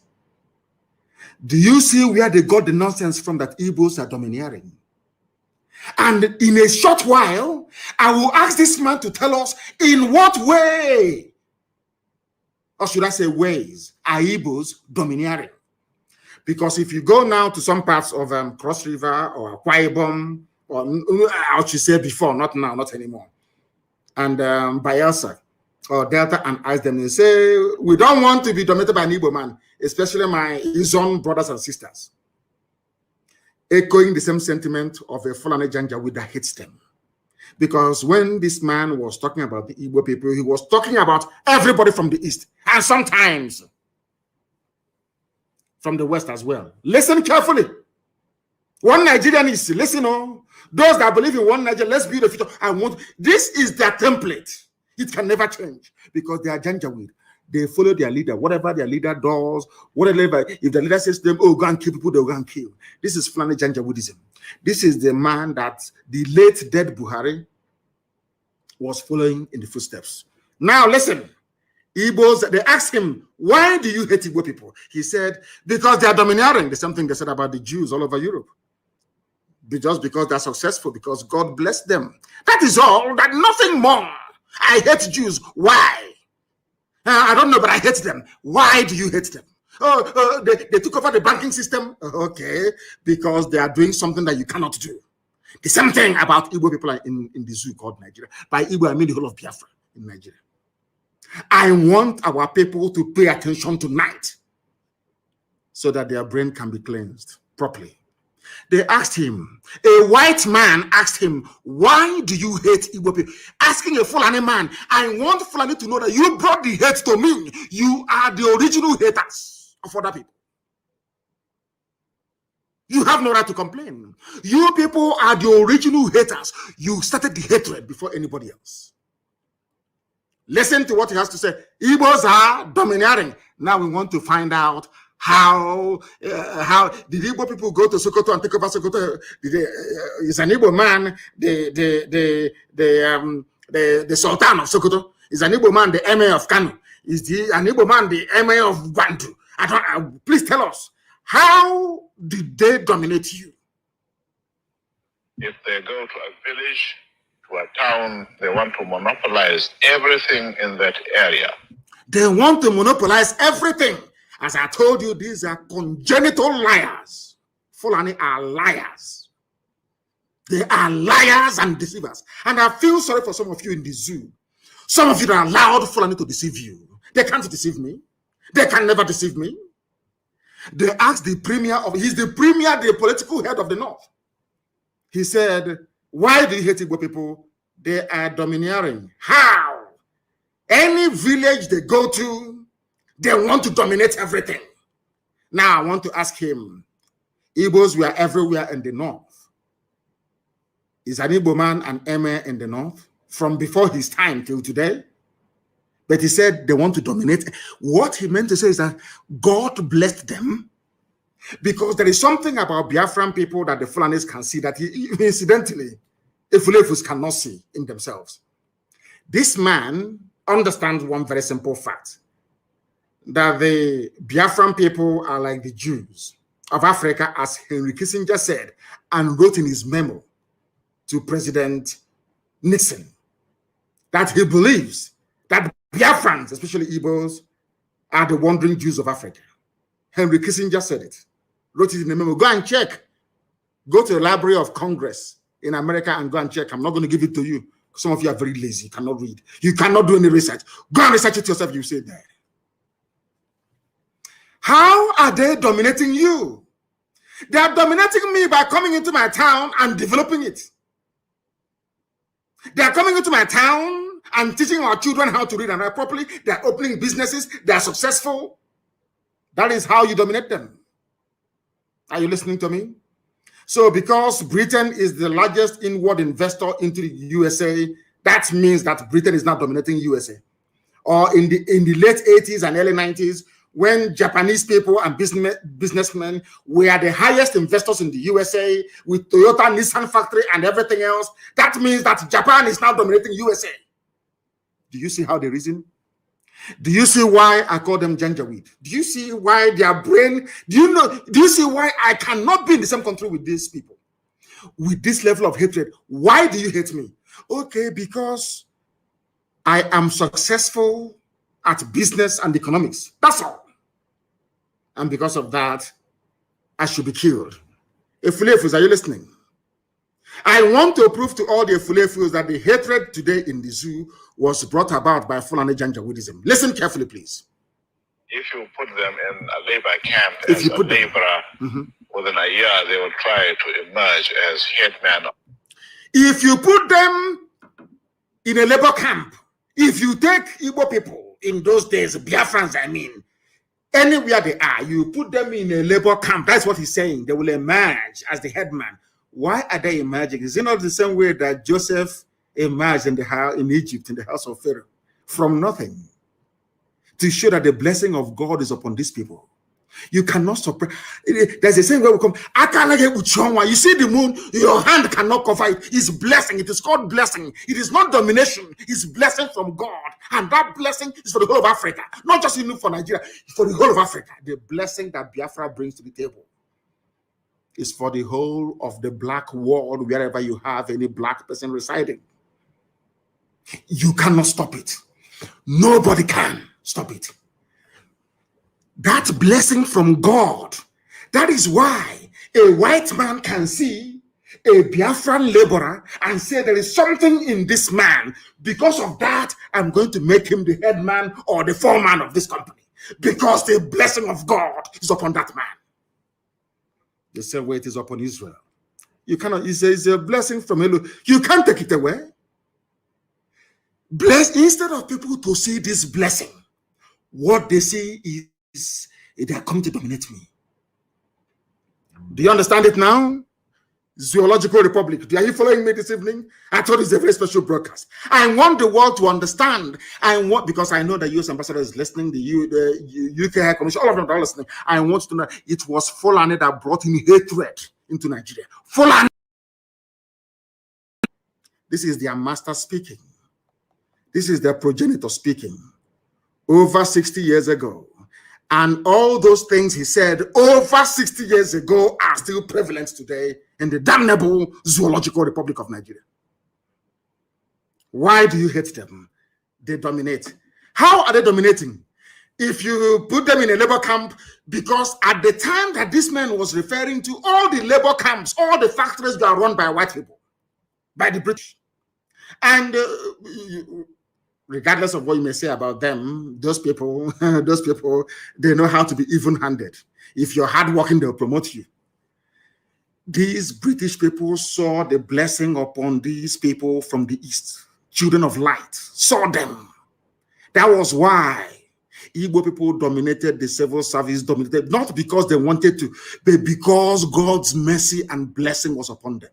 Do you see where they got the nonsense from that Igbos are domineering? And in a short while, I will ask this man to tell us in what way, or should I say ways, are Igbos domineering? Because if you go now to some parts of Cross River or Akwa Ibom, or I should say before, not now, not anymore, and Bayelsa or Delta, and ask them, they say, we don't want to be dominated by an Igbo man, especially his own brothers and sisters. Echoing the same sentiment of a Fulani Janjaweed that hates them. Because when this man was talking about the Igbo people, he was talking about everybody from the East, and sometimes from the West as well. Listen carefully. One Nigerian is, listen, those that believe in one Nigeria, let's build a future. This is their template. It can never change because they are Janjaweed. They follow their leader, whatever their leader does, whatever. If the leader says to them, oh, go and kill people, they'll go and kill. This is Fulani Janjaweedism. This is the man that the late dead Buhari was following in the footsteps. Now, listen. Igbos, they asked him, why do you hate Igbo people? He said, because they are domineering. The same thing they said about the Jews all over Europe. Just because they're successful, because God blessed them. That is all, that nothing more. I hate Jews. Why? I don't know, but I hate them. Why do you hate them? They took over the banking system. Okay, because they are doing something that you cannot do. The same thing about Igbo people in the zoo called Nigeria. By Igbo, I mean the whole of Biafra in Nigeria. I want our people to pay attention tonight so that their brain can be cleansed properly. They asked him, a white man asked him, why do you hate Igbo people? Asking a Fulani man, I want Fulani to know that you brought the hate to me. You are the original haters of other people. You have no right to complain. You people are the original haters. You started the hatred before anybody else. Listen to what he has to say. Igbos are domineering. Now we want to find out how did Igbo people go to Sokoto and take over Sokoto? Is an Igbo man the Sultan of Sokoto? Is an Igbo man the Emir of Kanu? Is an Igbo man the Emir of Bantu? Please tell us, how did they dominate you? If they go to a village, to a town, they want to monopolize everything in that area. They want to monopolize everything. As I told you, these are congenital liars. Fulani are liars. They are liars and deceivers. And I feel sorry for some of you in the zoo. Some of you that allowed Fulani to deceive you. They can't deceive me. They can never deceive me. They asked the premier he's the premier, the political head of the North. He said, why do you hate Igbo people? They are domineering. How? Any village they go to, they want to dominate everything. Now I want to ask him, Igbos were everywhere in the North. He's an Igbo man and emir in the north from before his time till today. But he said they want to dominate. What he meant to say is that God blessed them because there is something about Biafran people that the Fulanis can see that incidentally, the Fulefus cannot see in themselves. This man understands one very simple fact, that the Biafran people are like the Jews of Africa, as Henry Kissinger said and wrote in his memo to President Nixon, that he believes that Biafrans, especially Igbos, are the wandering Jews of Africa. Henry Kissinger said it, wrote it in a memo. Go and check. Go to the Library of Congress in America and go and check. I'm not going to give it to you. Some of you are very lazy. You cannot read. You cannot do any research. Go and research it yourself. You say that. How are they dominating you? They are dominating me by coming into my town and developing it. They are coming into my town and teaching our children how to read and write properly. They are opening businesses. They are successful. That is how you dominate them. Are you listening to me? So because Britain is the largest inward investor into the USA, that means that Britain is now dominating USA. Or in the late 80s and early 90s, when Japanese people and businessmen were the highest investors in the USA with Toyota, Nissan factory and everything else, that means that Japan is now dominating USA. Do you see how they reason? Do you see why I call them Janjaweed? Do you see why their brain, do you see why I cannot be in the same country with these people? With this level of hatred. Why do you hate me? Okay, because I am successful at business and economics. That's all. And because of that, I should be killed. Efulefus, are you listening? I want to prove to all the Efulefus that the hatred today in the zoo was brought about by Fulani Janjaweedism. Listen carefully, please. If you put them in a labor camp as a laborer, within a year they will try to emerge as headman. If you put them in a labor camp, if you take Igbo people in those days, Biafrans, I mean, anywhere they are, you put them in a labor camp. That's what he's saying. They will emerge as the headman. Why are they emerging? Is it not the same way that Joseph emerged in Egypt, in the house of Pharaoh, from nothing, to show that the blessing of God is upon these people? You cannot suppress. There's a saying where we come. You see the moon, your hand cannot cover it. It's blessing. It is called blessing. It is not domination. It's blessing from God. And that blessing is for the whole of Africa. Not just even for Nigeria, for the whole of Africa. The blessing that Biafra brings to the table is for the whole of the black world, wherever you have any black person residing. You cannot stop it. Nobody can stop it. That blessing from God, that is why a white man can see a Biafran laborer and say there is something in this man. Because of that, I'm going to make him the head man or the foreman of this company. Because the blessing of God is upon that man. The same way it is upon Israel. You cannot, it's a blessing from Elohim. You can't take it away. Instead of people to see this blessing, what they see is they are coming to dominate me. Do you understand it now? Zoological Republic. Are you following me this evening? I thought it's a very special broadcast. I want the world to understand. Because I know the US ambassador is listening, the UK High Commission, all of them are listening. I want to know it was Fulani that brought in hatred into Nigeria. Fulani. This is their master speaking. This is their progenitor speaking. Over 60 years ago. And all those things he said over 60 years ago are still prevalent today in the damnable Zoological Republic of Nigeria. Why do you hate them? They dominate. How are they dominating? If you put them in a labor camp, because at the time that this man was referring to, all the labor camps, all the factories were run by white people, by the British. And regardless of what you may say about them, those people, they know how to be even-handed. If you're hardworking, they'll promote you. These British people saw the blessing upon these people from the East. Children of light saw them. That was why Igbo people dominated the civil service, not because they wanted to, but because God's mercy and blessing was upon them.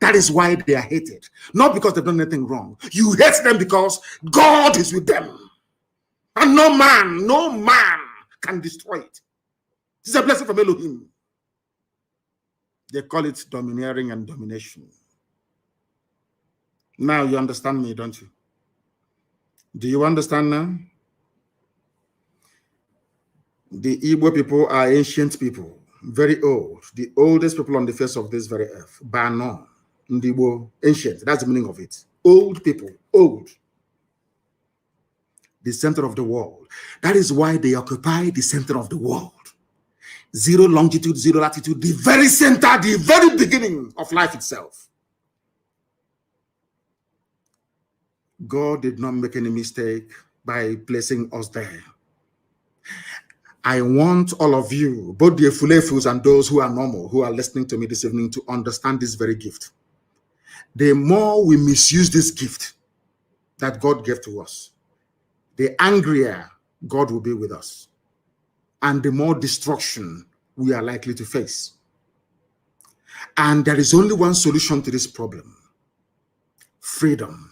That is why they are hated. Not because they've done anything wrong. You hate them because God is with them. And no man can destroy it. It's a blessing from Elohim. They call it domineering and domination. Now you understand me, don't you? Do you understand now? The Igbo people are ancient people, very old, the oldest people on the face of this very earth. Bano, Ndibo, ancient, that's the meaning of it. Old people, old. The center of the world. That is why they occupy the center of the world. Zero longitude, zero latitude, the very center, the very beginning of life itself. God did not make any mistake by placing us there. I want all of you, both the Efulefus and those who are normal, who are listening to me this evening, to understand this very gift. The more we misuse this gift that God gave to us, the angrier God will be with us, and the more destruction we are likely to face. And there is only one solution to this problem: freedom.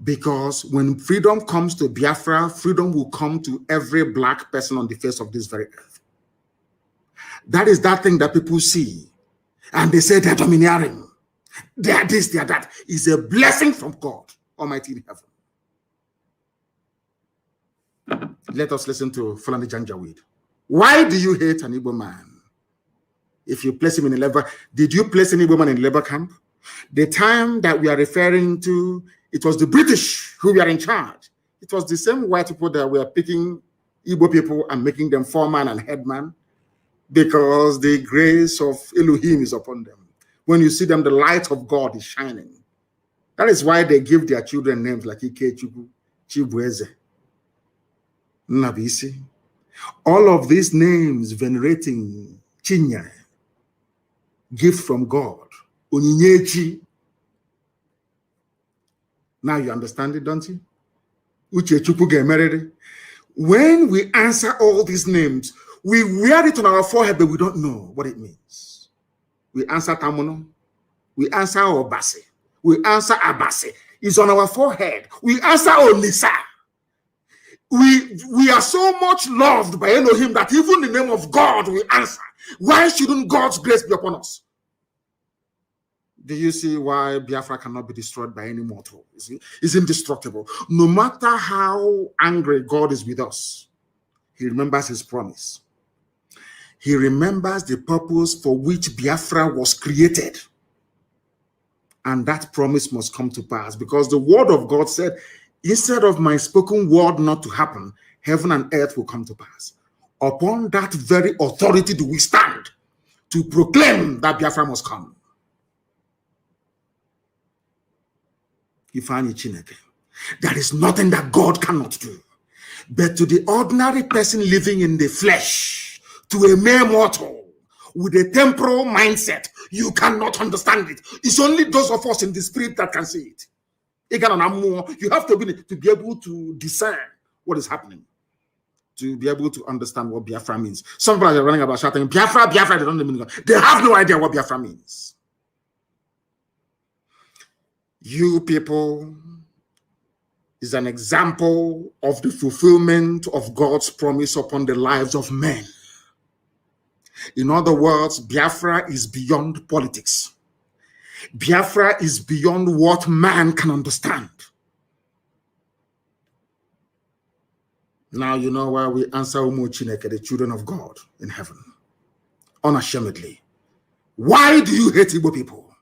Because when freedom comes to Biafra, freedom will come to every black person on the face of this very earth. That is that thing that people see, and they say they're domineering. They are this, they are that. It's a blessing from God Almighty in heaven. Let us listen to Fulani Janjaweed. Why do you hate an Igbo man? If you place him in a labor, did you place an Igbo man in a labor camp? The time that we are referring to, it was the British who were in charge. It was the same white people that were picking Igbo people and making them foreman and headman, because the grace of Elohim is upon them. When you see them, the light of God is shining. That is why they give their children names like Ikechukwu, Chibueze, Nabisi. All of these names venerating Chinya, gift from God, Onyinyechi. Now you understand it, don't you? When we answer all these names, we wear it on our forehead, but we don't know what it means. We answer Tamuno, we answer Obase, we answer Abase. It's on our forehead. We answer Onisa. We are so much loved by Elohim that even the name of God we answer. Why shouldn't God's grace be upon us? Do you see why Biafra cannot be destroyed by any mortal? You see, it's indestructible. No matter how angry God is with us, he remembers his promise. He remembers the purpose for which Biafra was created. And that promise must come to pass, because the word of God said, instead of my spoken word not to happen, heaven and earth will come to pass. Upon that very authority do we stand to proclaim that Biafra must come. There is nothing that God cannot do. But to the ordinary person living in the flesh, to a mere mortal with a temporal mindset, you cannot understand it. It's only those of us in the spirit that can see it. You have to be able to discern what is happening, to be able to understand what Biafra means. Some people are running about shouting, Biafra, Biafra, they don't know. They have no idea what Biafra means. You people is an example of the fulfillment of God's promise upon the lives of men. In other words, Biafra is beyond politics. Biafra is beyond what man can understand. Now you know why we answer Umu Chineke, the children of God in heaven, unashamedly. Why do you hate Igbo people?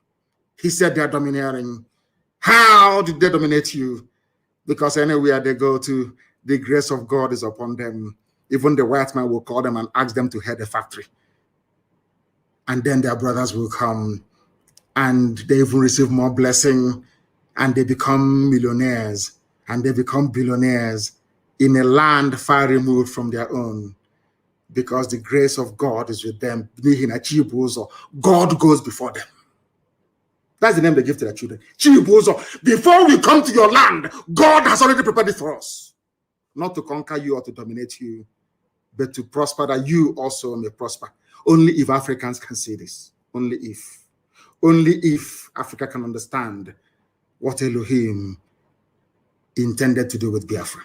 He said they are domineering. How did they dominate you? Because anywhere they go to, the grace of God is upon them. Even the white man will call them and ask them to head a factory. And then their brothers will come and they even receive more blessing, and they become millionaires and they become billionaires in a land far removed from their own, because the grace of God is with them. God goes before them. That's the name they give to their children. Before we come to your land, God has already prepared it for us. Not to conquer you or to dominate you, but to prosper, that you also may prosper. Only if Africans can see this. Only if. only if Africa can understand what Elohim intended to do with Biafra.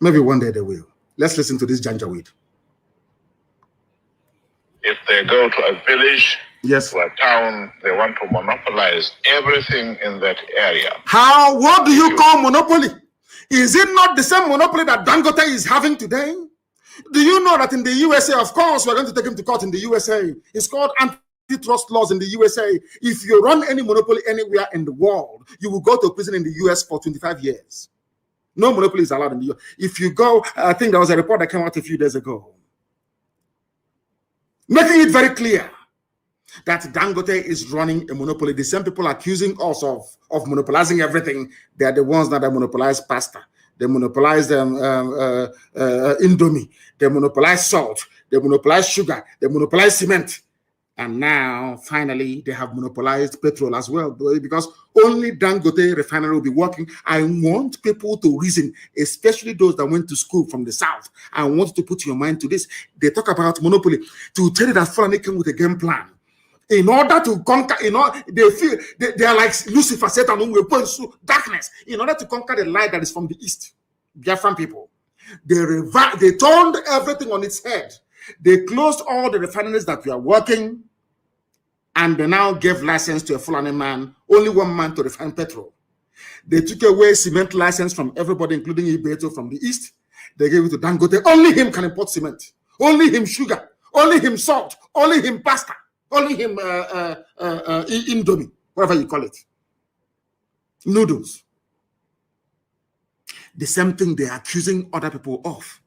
Maybe one day they will. Let's listen to this Janjaweed. If they go to a village, yes, to a town, they want to monopolize everything in that area. How? What do you call monopoly? Is it not the same monopoly that Dangote is having today? Do you know that in the USA, of course, we're going to take him to court in the USA. It's called antitrust laws in the USA. If you run any monopoly anywhere in the world, you will go to prison in the US for 25 years. No monopoly is allowed in the US. If you go, I think there was a report that came out a few days ago, making it very clear that Dangote is running a monopoly. The same people accusing us of monopolizing everything, they are the ones that monopolize pasta. They monopolize Indomie. They monopolize salt. They monopolize sugar. They monopolize cement. And now, finally, they have monopolized petrol as well, because only Dangote refinery will be working. I want people to reason, especially those that went to school from the South. I want to put your mind to this. They talk about monopoly to tell you that Fulani came with a game plan. In order to conquer, they feel they are like Lucifer, Satan, who will point to darkness. In order to conquer the light that is from the east, Biafran people, they turned everything on its head. They closed all the refineries that were working, and they now gave license to a Fulani man, only one man to refine petrol. They took away cement license from everybody, including Ibeto from the east. They gave it to Dangote. Only him can import cement. Only him sugar. Only him salt. Only him pasta. Only him Indomie, whatever you call it. Noodles. The same thing they're accusing other people of.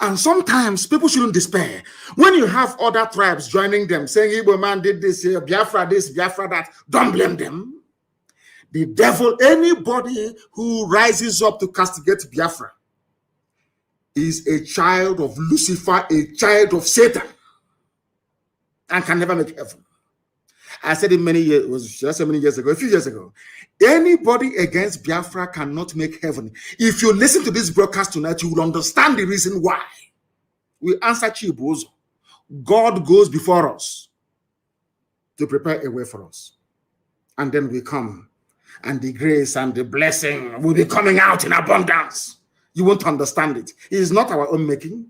And sometimes people shouldn't despair. When you have other tribes joining them, saying, Igbo man did this here, Biafra this, Biafra that, don't blame them. The devil, anybody who rises up to castigate Biafra is a child of Lucifer, a child of Satan, and can never make heaven. I said it many years, it was just many years ago, a few years ago. Anybody against Biafra cannot make heaven. If you listen to this broadcast tonight, you will understand the reason why. We answer Chibozo. God goes before us to prepare a way for us. And then we come, and the grace and the blessing will be coming out in abundance. You won't understand it. It is not our own making.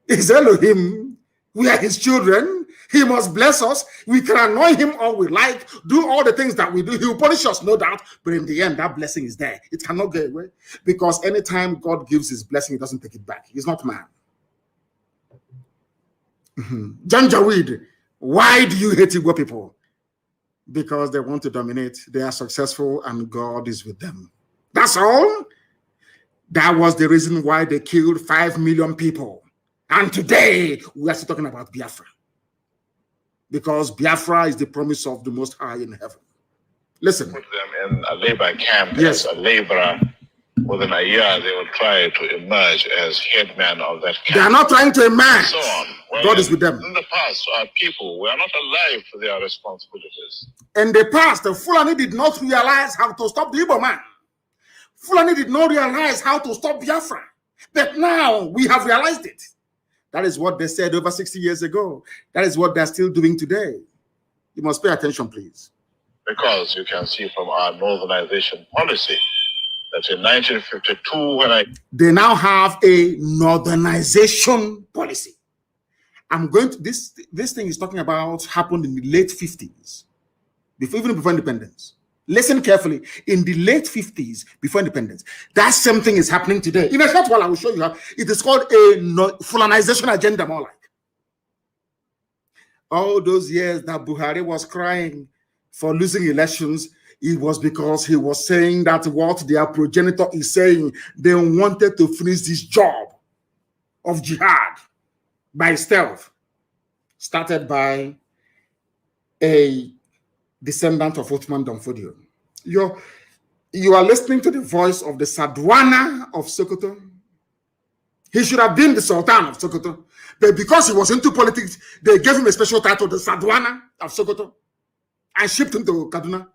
It's Elohim. We are his children. He must bless us. We can annoy him all we like, do all the things that we do. He will punish us, no doubt. But in the end, that blessing is there. It cannot go away. Because anytime God gives his blessing, he doesn't take it back. He's not man. Janjaweed, why do you hate Igbo people? Because they want to dominate. They are successful and God is with them. That's all. That was the reason why they killed 5 million people. And today, we are still talking about Biafra. Because Biafra is the promise of the Most High in heaven. Listen. Put them in a labor camp yes. as a laborer. Within a year, they will try to emerge as headman of that camp. They are not trying to emerge. So on. Well, God is with them. In the past, our people were not alive to their responsibilities. In the past, the Fulani did not realize how to stop the Igbo man. Fulani did not realize how to stop Biafra. But now we have realized it. That is what they said over 60 years ago. That is what they're still doing today. You must pay attention, please. Because you can see from our northernization policy that in 1952, they now have a northernization policy. I'm going to this thing is talking about happened in the late 50s, even before independence. Listen carefully. In the late 50s, before independence, that same thing is happening today. In a short while, I will show you how. It is called a Fulanization agenda, more like. All those years that Buhari was crying for losing elections, it was because he was saying that what their progenitor is saying, they wanted to finish this job of jihad by stealth, started by a descendant of Othman Danfodio. You are listening to the voice of the Sadwana of Sokoto. He should have been the Sultan of Sokoto, but because he was into politics, they gave him a special title, the Sadwana of Sokoto, and shipped him to Kaduna,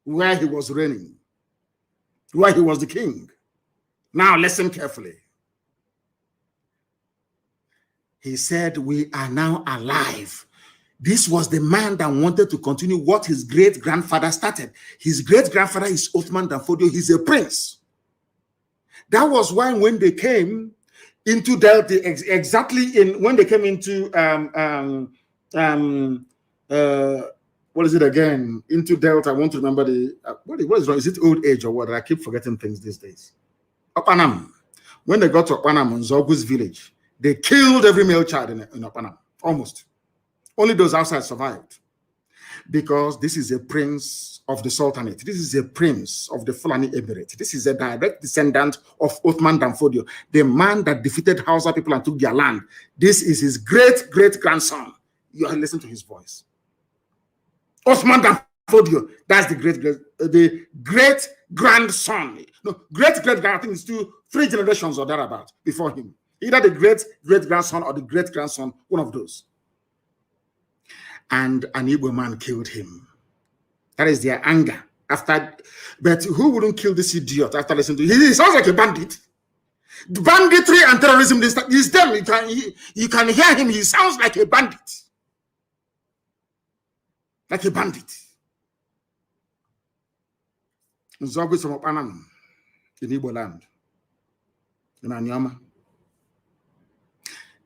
where he was reigning, where he was the king. Now listen carefully. He said, we are now alive. This was the man that wanted to continue what his great-grandfather started. His great-grandfather is Othman Danfodio. He's a prince. That was why when they came into Delta, when they came into what is it again? Into Delta, I want to remember what is wrong? Is it old age or what? I keep forgetting things these days. Opanam. When they got to Opanam, Nzogu's village, they killed every male child in Opanam. Almost. Only those outside survived. Because this is a prince of the Sultanate. This is a prince of the Fulani Emirate. This is a direct descendant of Othman Danfodio, the man that defeated Hausa people and took their land. This is his great-great-grandson. You are listening to his voice. Othman Danfodio, that's the great-grandson. No, great-great-grand, I think it's 3 generations or thereabout before him. Either the great-great-grandson or the great-grandson, one of those. And an Igbo man killed him. That is their anger. But who wouldn't kill this idiot after listening to him? He sounds like a bandit. Banditry and terrorism is them. You can hear him. He sounds like a bandit. Like a bandit. Nzogu from Opanam in Igbo land. In Anyama.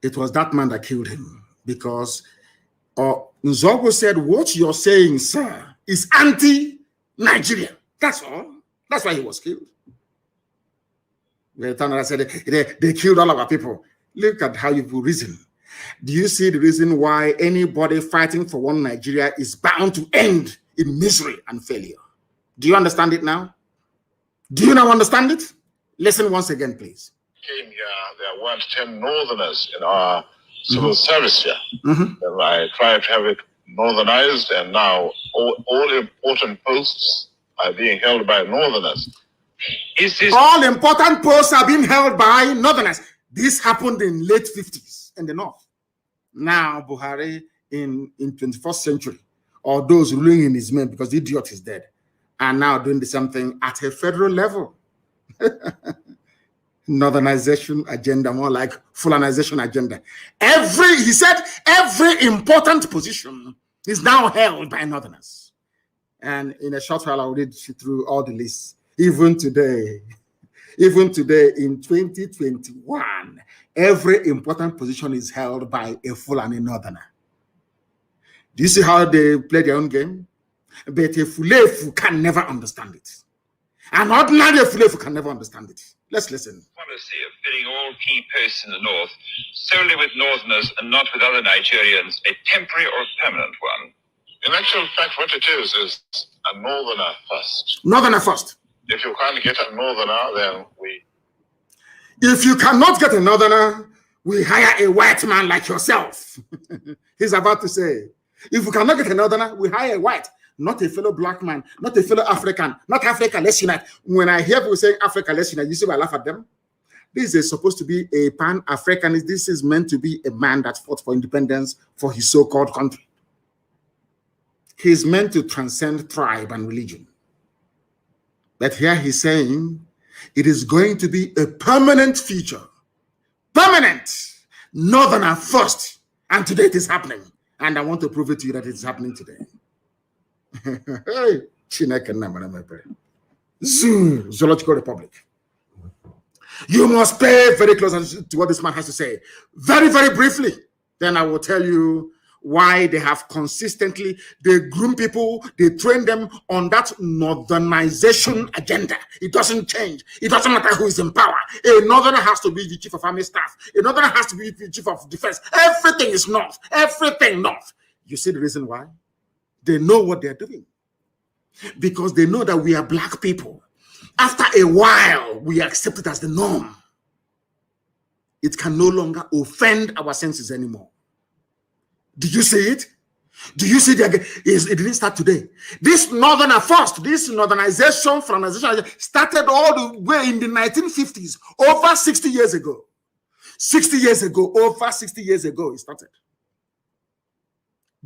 It was that man that killed him because Nzogu said, what you're saying, sir, is anti-Nigerian. That's all. That's why he was killed. The time I said they killed all of our people. Look at how you reason. Do you see the reason why anybody fighting for one Nigeria is bound to end in misery and failure? Do you understand it now? Do you now understand it? Listen once again, please. Came here, there weren't 10 northerners in our civil service here. And I tried to have it northernized, and now all important posts are being held by northerners. All important posts are being held by northerners. This happened in late 50s in the north. Now Buhari in 21st century, or those ruling in his name because the idiot is dead, are now doing the same thing at a federal level. Northernization agenda, more like Fulanization agenda. He said every important position is now held by northerners. And in a short while, I'll read through all the lists. Even today in 2021, every important position is held by a Fulani northerner. Do you see how they play their own game? But a Fulefu can never understand it. An ordinary Fulefu can never understand it. Let's listen. Policy of filling all key posts in the north solely with northerners and not with other Nigerians, a temporary or permanent one? In actual fact, what it is a northerner first. Northerner first. If you can't get a northerner, then If you cannot get a northerner, we hire a white man like yourself. He's about to say, if we cannot get a northerner, we hire a white. Not a fellow black man, not a fellow African, not Africa, let's unite. When I hear people saying Africa, let's unite, you see why I laugh at them? This is supposed to be a pan-Africanist. This is meant to be a man that fought for independence for his so-called country. He's meant to transcend tribe and religion. But here he's saying it is going to be a permanent feature. Permanent. Northerner first. And today it is happening. And I want to prove it to you that it's happening today. Zoological Republic. You must pay very close attention to what this man has to say. Very, very briefly. Then I will tell you why they have consistently, they groom people, they train them on that northernization agenda. It doesn't change. It doesn't matter who is in power. A northerner has to be the chief of army staff. A northerner has to be the chief of defense. Everything is north. Everything north. You see the reason why? They know what they're doing. Because they know that we are black people. After a while, we accept it as the norm. It can no longer offend our senses anymore. Did you see it? Do you see it? It didn't start today. This northerner first, this northernization, Fulanization started all the way in the 1950s, over 60 years ago. 60 years ago, over 60 years ago, it started.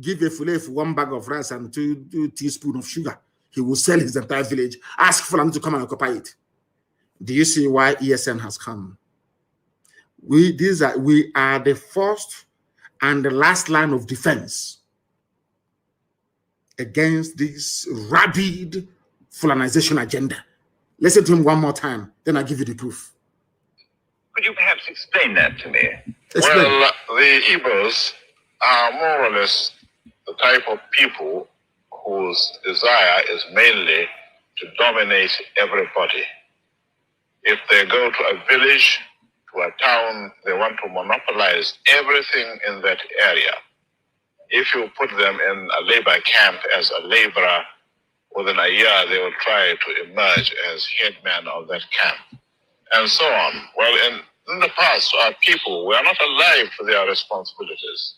Give a Fulani 1 bag of rice and 2 teaspoons of sugar. He will sell his entire village. Ask Fulani to come and occupy it. Do you see why ESN has come? We are the first and the last line of defense against this rabid Fulanization agenda. Listen to him one more time, then I'll give you the proof. Could you perhaps explain that to me? Explain. Well, the Igbos are more or less the type of people whose desire is mainly to dominate everybody. If they go to a village, to a town, they want to monopolize everything in that area. If you put them in a labor camp as a laborer, within a year they will try to emerge as headman of that camp, and so on. Well, in the past, our people were not alive to their responsibilities,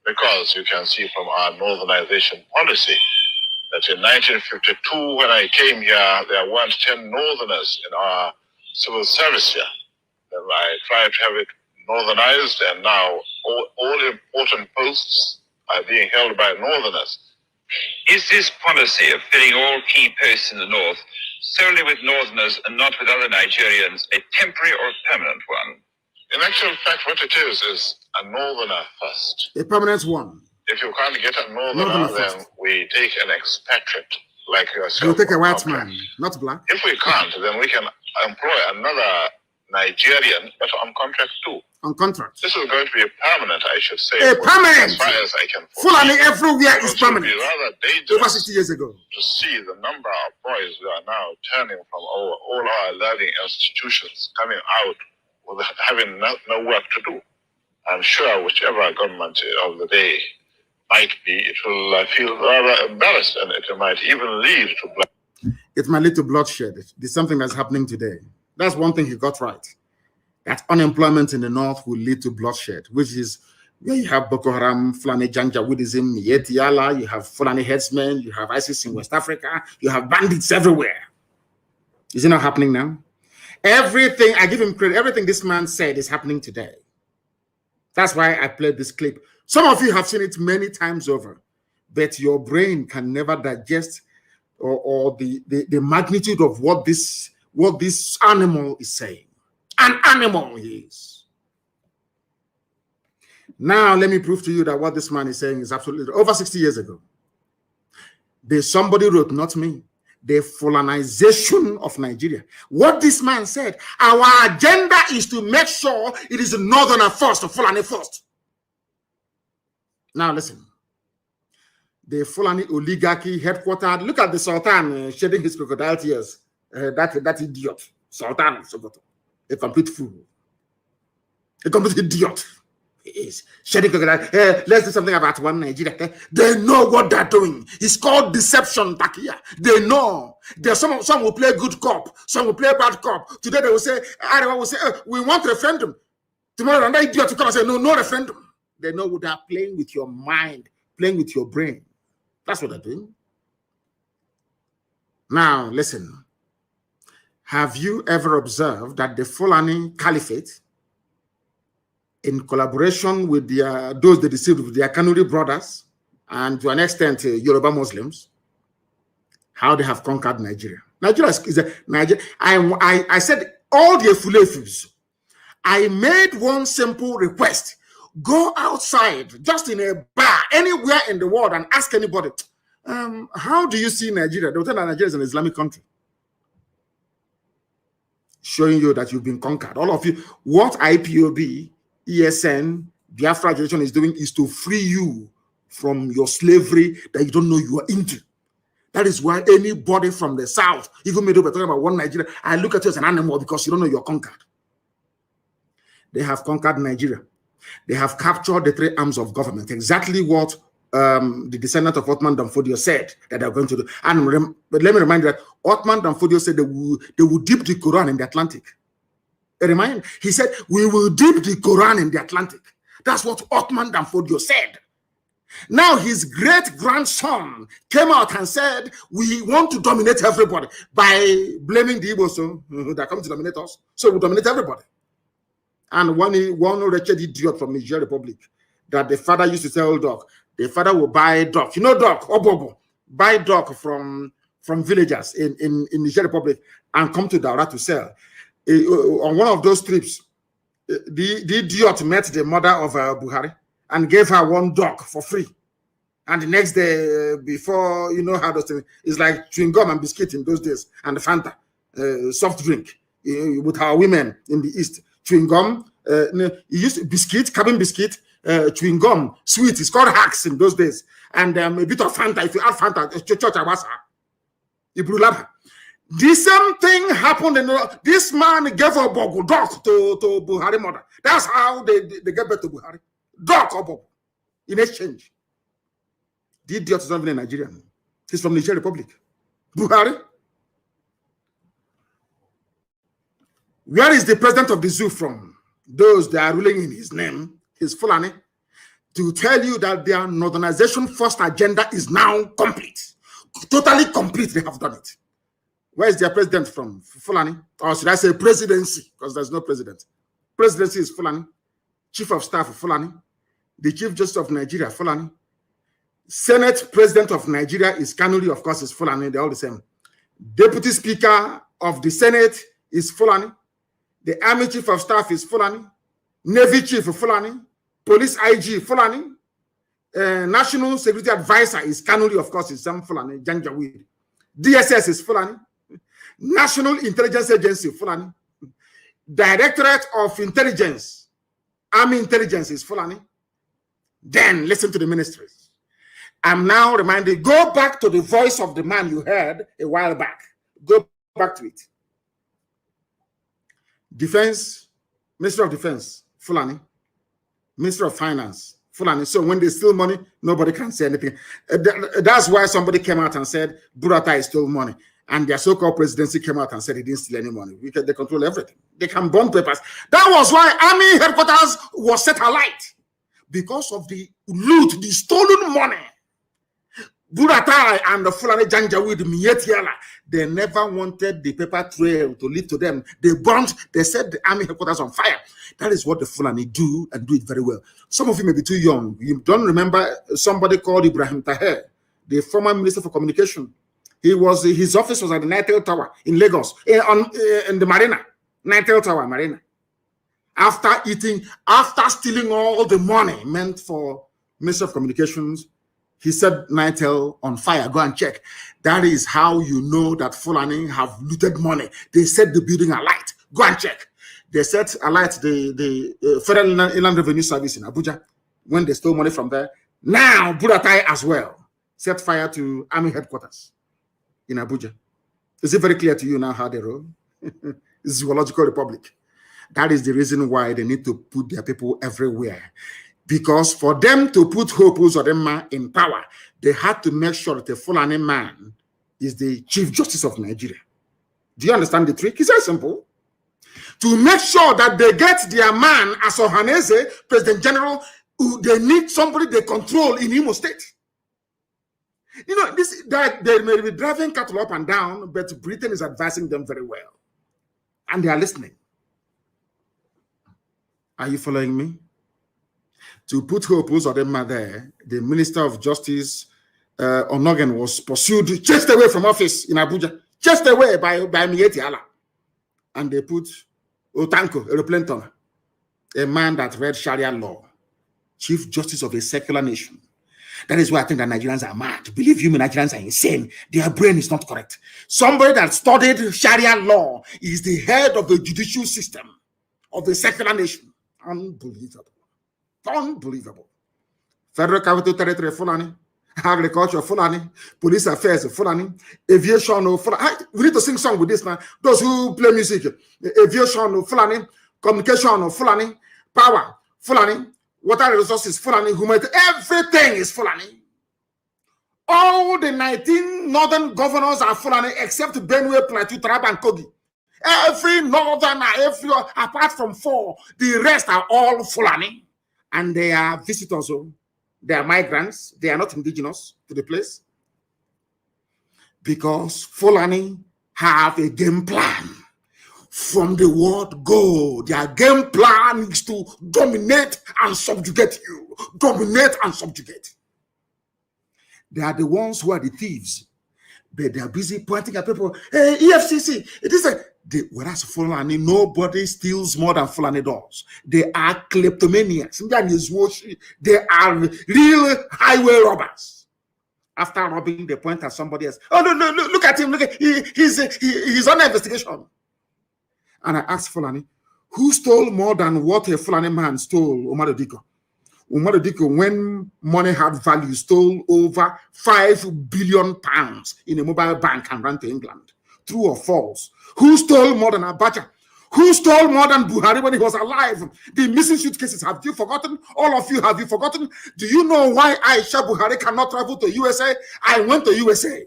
because you can see from our northernization policy that in 1952, when I came here, there weren't 10 northerners in our civil service here. Then I tried to have it northernized, and now all important posts are being held by northerners. Is this policy of filling all key posts in the north solely with northerners and not with other Nigerians a temporary or permanent one? In actual fact, what it is a northerner first. A permanent one. If you can't get a northerner, then we take an expatriate like yourself. You take a white man, not black. If we can't, then we can employ another Nigerian, but on contract too. On contract. This is going to be permanent, I should say. A permanent! As far as I can Fulani everywhere is permanent. It would be rather Over dangerous 60 years ago. to see the number of boys who are now turning from all our learning institutions coming out with having no work to do. I'm sure whichever government of the day might be, it will feel rather embarrassed, and it might even lead to blood. It might lead to bloodshed. There's something that's happening today. That's one thing he got right. That unemployment in the north will lead to bloodshed, which is where you have Boko Haram, Fulani Janjaweedism, Yetiala, you have Fulani headsmen, you have ISIS in West Africa, you have bandits everywhere. Is it not happening now? Everything, I give him credit, everything this man said is happening today. That's why I played this clip. Some of you have seen it many times over, but your brain can never digest or the magnitude of what this animal is saying. An animal he is. Now let me prove to you that what this man is saying is absolutely over 60 years ago. Somebody wrote, not me, the Fulanization of Nigeria. What this man said, our agenda is to make sure it is northerner first, or Fulani first. Now listen. The Fulani oligarchy headquartered, look at the Sultan shedding his crocodile tears. That idiot, Sultan Sokoto. A complete fool. A complete idiot. He is shedding crocodile. Let's do something about one Nigeria. They know what they're doing. It's called deception, Takia. They know. There's some will play good cop, some will play bad cop. Today they will say, Arewa will say, we want referendum. Tomorrow another idiot will come and say, no referendum. They know what they're playing with your mind, playing with your brain. That's what they're doing. Now, listen. Have you ever observed that the Fulani Caliphate, in collaboration with those they deceived with their Kanuri brothers, and to an extent Yoruba Muslims, how they have conquered Nigeria? Nigeria is Nigeria. I said all the Efulefus. I made one simple request. Go outside, just in a bar, anywhere in the world, and ask anybody, how do you see Nigeria? They will tell that Nigeria is an Islamic country. Showing you that you've been conquered. All of you, what IPOB, ESN, Biafra Generation is doing is to free you from your slavery that you don't know you are into. That is why anybody from the south, even me, talking about one Nigeria, I look at you as an animal because you don't know you're conquered. They have conquered Nigeria. They have captured the three arms of government. Exactly what the descendant of Othman Danfodio said that they're going to do. But let me remind you that Othman Danfodio said they will dip the Quran in the Atlantic. He said, we will dip the Quran in the Atlantic. That's what Othman Danfodio said. Now his great-grandson came out and said, we want to dominate everybody by blaming the Igbos that come to dominate us. So we dominate everybody. And one wretched idiot from Nigerian Republic that the father used to tell dog, the father will buy dog. You know dog, Obobo, buy dog from villagers in Nigerian Republic and come to Daura to sell. On one of those trips, the idiot met the mother of Buhari and gave her one dog for free. And the next day, before you know how those things, it's like chewing gum and biscuit in those days, and the Fanta, soft drink with our women in the East. Chewing gum, you used biscuit, cabin biscuit, chewing gum, sweet. It's called hacks in those days, and a bit of Fanta. If you add Fanta, church awasa, ibrulaba. The same thing happened. This man gave a bogu dog to Buhari mother. That's how they get back to Buhari. Dog or bogu in exchange. The idiot is not even a Nigerian. He's from the Nigerian Republic. Buhari. Where is the president of the zoo from? Those that are ruling in his name, his Fulani, to tell you that their northernization first agenda is now complete. Totally complete. They have done it. Where is their president from? Fulani. Or should I say presidency? Because there's no president. Presidency is Fulani. Chief of staff of Fulani. The Chief Justice of Nigeria, Fulani. Senate President of Nigeria is Kanuri, of course, is Fulani. They're all the same. Deputy Speaker of the Senate is Fulani. The Army Chief of Staff is Fulani. Navy Chief of Fulani. Police IG, Fulani. National Security Advisor is Kanuri, of course, is some Fulani. Janjaweed. DSS is Fulani. National Intelligence Agency, Fulani. Directorate of Intelligence, Army Intelligence is Fulani. Then listen to the ministries. I'm now reminded, go back to the voice of the man you heard a while back. Go back to it. Defense, Minister of Defense, Fulani. Minister of Finance, Fulani. So when they steal money, nobody can say anything. That's why somebody came out and said, Buratai stole money. And their so-called presidency came out and said he didn't steal any money. They control everything. They can burn papers. That was why Army headquarters was set alight. Because of the loot, the stolen money. Buratai and the Fulani Janjaweed Mietiala, they never wanted the paper trail to lead to them. They burnt, they set the army headquarters on fire. That is what the Fulani do, and do it very well. Some of you may be too young. You don't remember somebody called Ibrahim Taher, the former Minister for Communication. His office was at the Nitel Tower in Lagos, in the Marina, Nitel Tower Marina. After stealing all the money meant for Minister of Communications, he set Nitel on fire. Go and check. That is how you know that Fulani have looted money. They set the building alight. Go and check. They set alight the Federal Inland Revenue Service in Abuja when they stole money from there. Now, Buratai as well set fire to Army headquarters in Abuja. Is it very clear to you now how they roll? Zoological Republic. That is the reason why they need to put their people everywhere. Because for them to put Hope Uzodinma in power, they had to make sure that the Fulani man is the Chief Justice of Nigeria. Do you understand the trick? It's very simple. To make sure that they get their man as Ohaneze, President General, they need somebody they control in Imo State. You know, that they may be driving cattle up and down, but Britain is advising them very well. And they are listening. Are you following me? To put Hope Uzodinma there, the Minister of Justice, Onogen, was pursued, chased away from office in Abuja, chased away by Mieti Allah. And they put Otanko, Eroplenton, a man that read Sharia law, Chief Justice of a secular nation. That is why I think that Nigerians are mad. Believe you me, Nigerians are insane. Their brain is not correct. Somebody that studied Sharia law is the head of the judicial system of the secular nation. Unbelievable. Unbelievable. Federal Capital Territory, Fulani. Agriculture, Fulani. Police Affairs, Fulani. Aviation, Fulani. We need to sing song with this now. Those who play music. Aviation, Fulani. Communication, Fulani. Power, Fulani. Water resources, Fulani. Humanity. Everything is Fulani. All the 19 northern governors are Fulani except Benue, Plateau, Taraba, and Kogi. Every northern, apart from 4, the rest are all Fulani. And they are visitors, they are migrants, they are not indigenous to the place. Because Fulani have a game plan from the word go. Their game plan is to dominate and subjugate you. Dominate and subjugate. They are the ones who are the thieves. But they are busy pointing at people. Hey, EFCC, it is whereas Fulani, nobody steals more than Fulani does. They are kleptomaniacs. They are real highway robbers. after robbing, they point at somebody else. Oh, no, look at him. Look at he's on investigation. And I asked Fulani, who stole more than what a Fulani man stole, Umaru Diko? Umaru Diko, when money had value, stole over £5 billion in a mobile bank and ran to England. True or false? Who stole more than Abacha? Who stole more than Buhari when he was alive? The missing suitcases, have you forgotten? All of you, have you forgotten? Do you know why Aisha Buhari cannot travel to USA? I went to USA.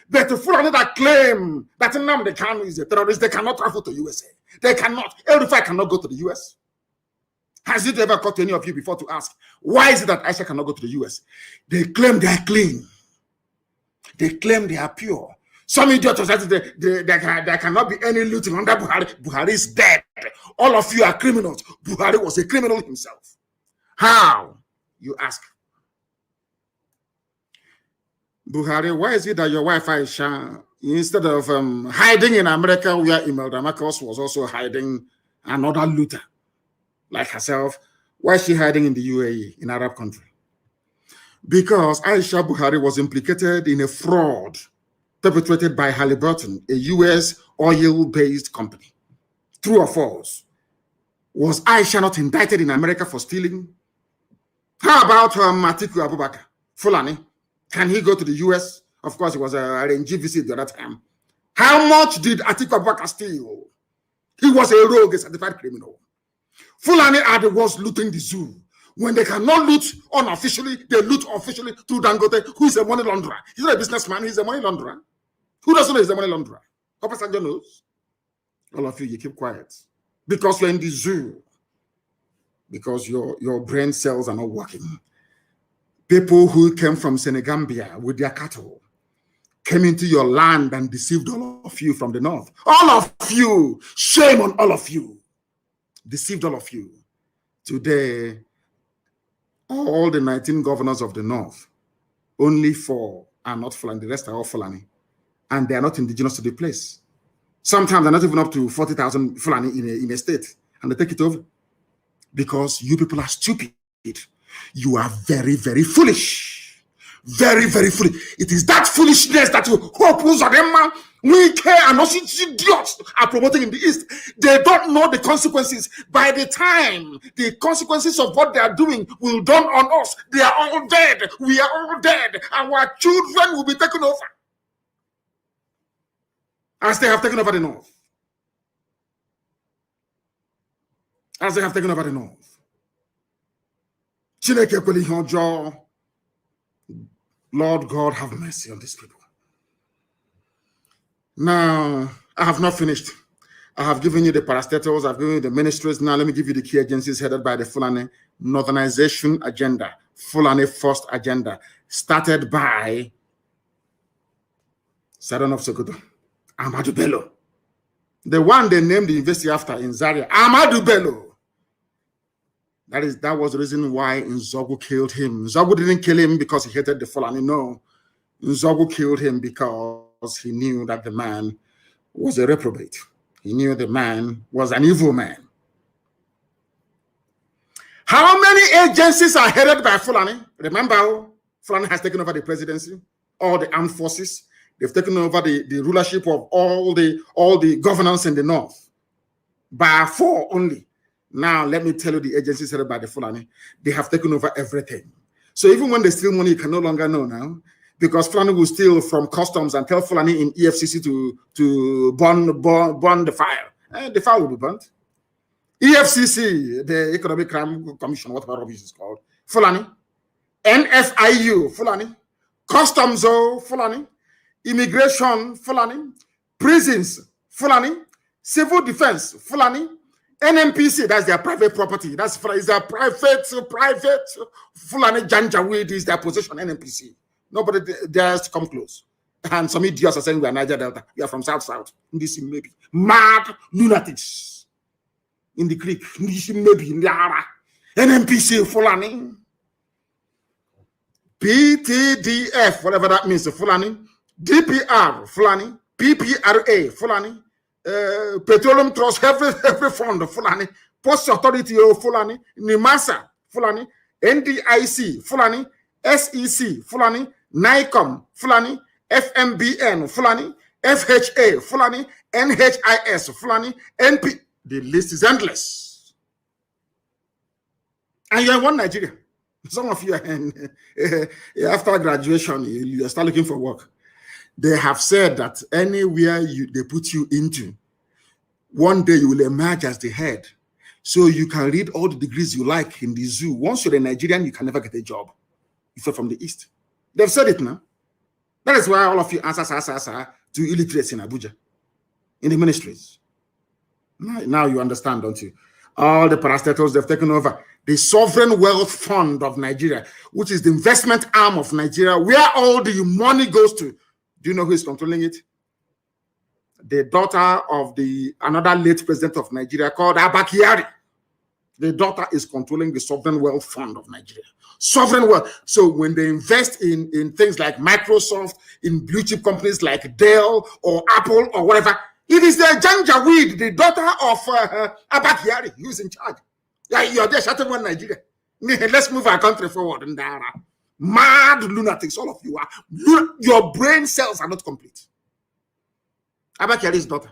But the Fulani that claim that Nnamdi Kanu is a terrorist, they cannot travel to USA. They cannot. El-Rufai cannot go to the US. Has it ever occurred to any of you before to ask, why is it that Aisha cannot go to the US? They claim they are clean. They claim they are pure. Some idiots said there cannot be any looting under Buhari. Buhari is dead. All of you are criminals. Buhari was a criminal himself. How? You ask. Buhari, why is it that your wife Aisha, instead of hiding in America where Imelda Marcos was also hiding another looter like herself, why is she hiding in the UAE, in Arab country? Because Aisha Buhari was implicated in a fraud perpetrated by Halliburton, a US oil-based company. True or false? Was Aisha not indicted in America for stealing? How about Atiku Abubakar, Fulani? Can he go to the US? Of course, it was a RNG visit at that time. How much did Atiku Abubakar steal? He was a rogue, a certified criminal. Fulani are the ones looting the zoo. When they cannot loot unofficially, they loot officially through Dangote, who is a money launderer. He's not a businessman, he's a money launderer. Who doesn't know he's a money launderer? Papa Sanjo knows. All of you keep quiet. Because you're in the zoo. Because your brain cells are not working. People who came from Senegambia with their cattle came into your land and deceived all of you from the north. All of you! Shame on all of you! Deceived all of you. Today, all the 19 governors of the north, only 4 are not Fulani, the rest are all Fulani. And they are not indigenous to the place. Sometimes they're not even up to 40,000 Fulani in a state, and they take it over. Because you people are stupid. You are very, very foolish. Very, very foolish. It is that foolishness that you Uzodimma, Wike, and also idiots are promoting in the East. They don't know the consequences. By the time the consequences of what they are doing will dawn on us, they are all dead. We are all dead. Our children will be taken over. As they have taken over the north. As they have taken over the north. Lord God, have mercy on these people. Now, I have not finished. I have given you the parastatals, I've given you the ministries. Now, let me give you the key agencies headed by the Fulani northernization agenda, Fulani first agenda, started by Saddam of Sokoto, Ahmadu Bello. The one they named the university after in Zaria, Ahmadu Bello. That was the reason why Nzogu killed him. Nzogu didn't kill him because he hated the Fulani. No. Nzogu killed him because he knew that the man was a reprobate. He knew the man was an evil man. How many agencies are headed by Fulani? Remember, Fulani has taken over the presidency, all the armed forces. They've taken over the rulership of all the governance in the north. By 4 only. Now, let me tell you the agencies headed by the Fulani, they have taken over everything. So even when they steal money, you can no longer know now, because Fulani will steal from customs and tell Fulani in EFCC to burn the file. The file will be burnt. EFCC, the Economic Crime Commission, whatever rubbish is called, Fulani. NFIU, Fulani. Customs, Fulani. Immigration, Fulani. Prisons, Fulani. Civil Defense, Fulani. NMPC, that's their private property. That's their private Fulani Janjaweed is their possession, NMPC. Nobody dares to come close. And some idiots are saying we are Niger Delta. We are from South. This maybe. Mad lunatics. In the creek. This maybe in the Ara. NMPC Fulani. PTDF, whatever that means, Fulani. DPR, Fulani. PPRA, Fulani. Petroleum Trust, every fund of Fulani, Post Authority of Fulani, NIMASA, Fulani, NDIC, Fulani, SEC, Fulani, NICOM, Fulani, FMBN, Fulani, FHA, Fulani, NHIS, Fulani, NP. The list is endless. And you're in one Nigeria. Some of you are in, after graduation, you start looking for work. They have said that anywhere they put you into, one day you will emerge as the head. So you can read all the degrees you like in the zoo. Once you're a Nigerian, you can never get a job if you're from the East. They've said it now. That is why all of you answer to illiteracy in Abuja, in the ministries. Now you understand, don't you? All the parastatals, they've taken over. The Sovereign Wealth Fund of Nigeria, which is the investment arm of Nigeria, where all the money goes to. Do you know who is controlling it? The daughter of another late president of Nigeria called Abba Kyari. The daughter is controlling the Sovereign Wealth Fund of Nigeria. Sovereign wealth. So when they invest in things like Microsoft, in blue chip companies like Dell or Apple or whatever, it is the Janjaweed, the daughter of Abba Kyari, who's in charge. Yeah, you're there, shutting one Nigeria. Let's move our country forward. Mad lunatics, all of you are. Your brain cells are not complete. Abba Kyari's daughter,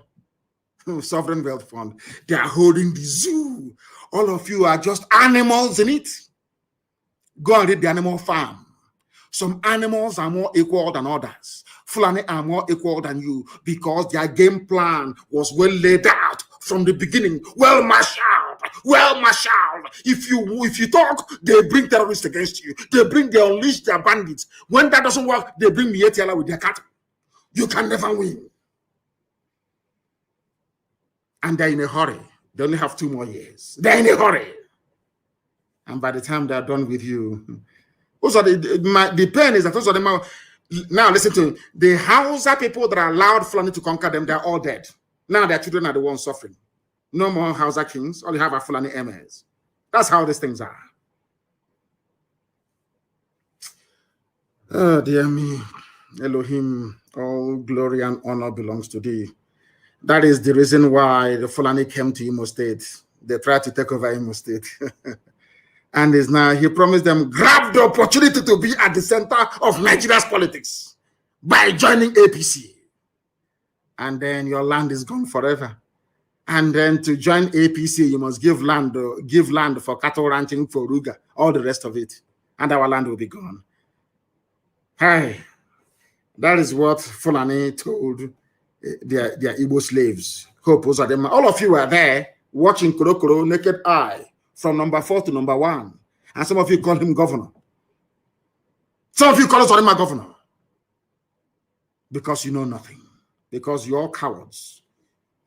Sovereign Wealth Fund, they are holding the zoo. All of you are just animals in it. Go and read the Animal Farm. Some animals are more equal than others. Fulani are more equal than you because their game plan was well laid out from the beginning, well marshaled. If you talk, they bring terrorists against you. They unleash their bandits. When that doesn't work, they bring Mietiala with their cattle. You can never win. And they're in a hurry. They only have 2 more years. They're in a hurry. And by the time they're done with you, also the pain is that those of them are, now listen to me, the Hausa people that are allowed Fulani to conquer them, they're all dead. Now their children are the ones suffering. No more Hausa kings, all you have are Fulani emirs. That's how these things are. Oh dear me, Elohim, all glory and honor belongs to thee. That is the reason why the Fulani came to Imo State. They tried to take over Imo State. And is now, he promised them, grab the opportunity to be at the center of Nigeria's politics by joining APC. And then your land is gone forever. And then to join APC, you must give land for cattle ranching, for Ruga, all the rest of it. And our land will be gone. Hey, that is what Fulani told their Igbo slaves. All of you were there watching Korokoro naked eye from number 4 to number 1. And some of you call him governor. Some of you call us Orima governor. Because you know nothing. Because you're cowards.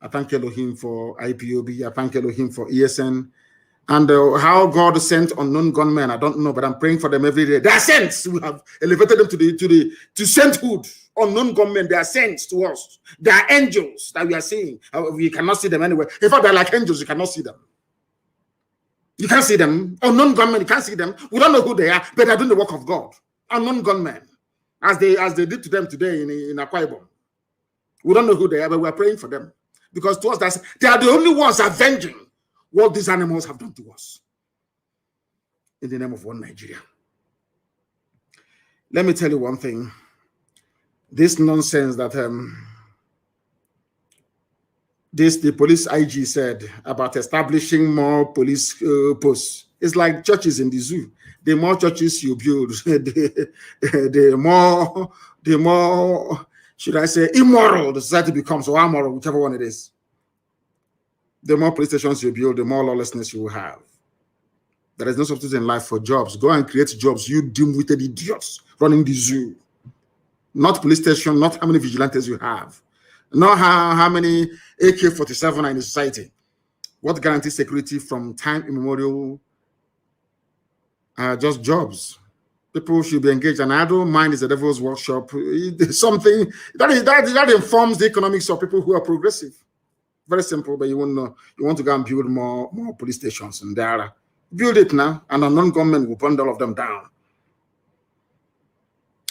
I thank Elohim for IPOB. I thank Elohim for ESN. And how God sent unknown gunmen, I don't know, but I'm praying for them every day. They are saints. We have elevated them to sainthood. Unknown gunmen, they are saints to us. They are angels that we are seeing. We cannot see them anywhere. In fact, they're like angels. You cannot see them. You can't see them. Unknown gunmen, you can't see them. We don't know who they are, but they're doing the work of God. Unknown gunmen, as they did to them today in Akwa Ibom. We don't know who they are, but we're praying for them. Because to us, they are the only ones avenging what these animals have done to us. In the name of one Nigeria. Let me tell you one thing. This nonsense that the police IG said about establishing more police posts. It's like churches in the zoo. The more churches you build, the more, should I say, immoral the society becomes, or amoral, whichever one it is. The more police stations you build, the more lawlessness you will have. There is no substitute in life for jobs. Go and create jobs, you dim-witted idiots running the zoo. Not police station, not how many vigilantes you have. Not how many AK-47 are in the society. What guarantees security from time immemorial? Just jobs. People should be engaged. And I don't mind, it's a devil's workshop. It's something that informs the economics of people who are progressive. Very simple, but you won't know. You want to go and build more police stations in there. Build it now, and a non-government will burn all of them down.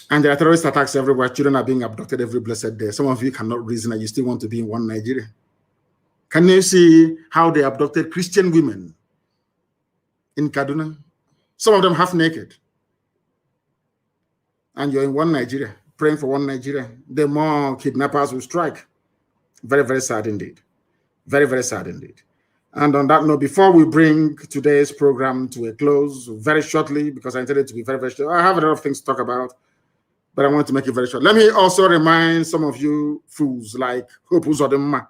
And there are terrorist attacks everywhere. Children are being abducted every blessed day. Some of you cannot reason that you still want to be in one Nigeria. Can you see how they abducted Christian women in Kaduna? Some of them half naked. and you're in one Nigeria, praying for one Nigeria, the more kidnappers will strike. Very, very sad indeed. Very, very sad indeed. And on that note, before we bring today's program to a close very shortly, because I intended to be very, very short, I have a lot of things to talk about, but I want to make it very short. Let me also remind some of you fools like Hope Uzodinma,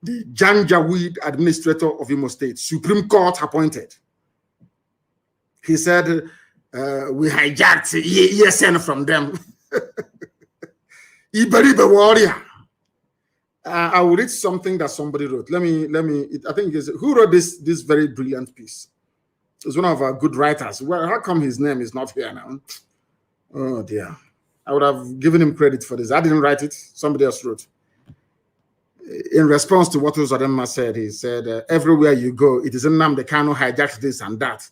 the Janjaweed administrator of Imo State, Supreme Court appointed. He said, we hijacked ESN from them. Iberibe warrior. I will read something that somebody wrote. I think it's, who wrote this very brilliant piece? It's one of our good writers. Well, how come his name is not here now? Oh dear. I would have given him credit for this. I didn't write it. Somebody else wrote. In response to what Uzodinma said, he said, everywhere you go, it is Nnamdi Kanu hijacked this and that.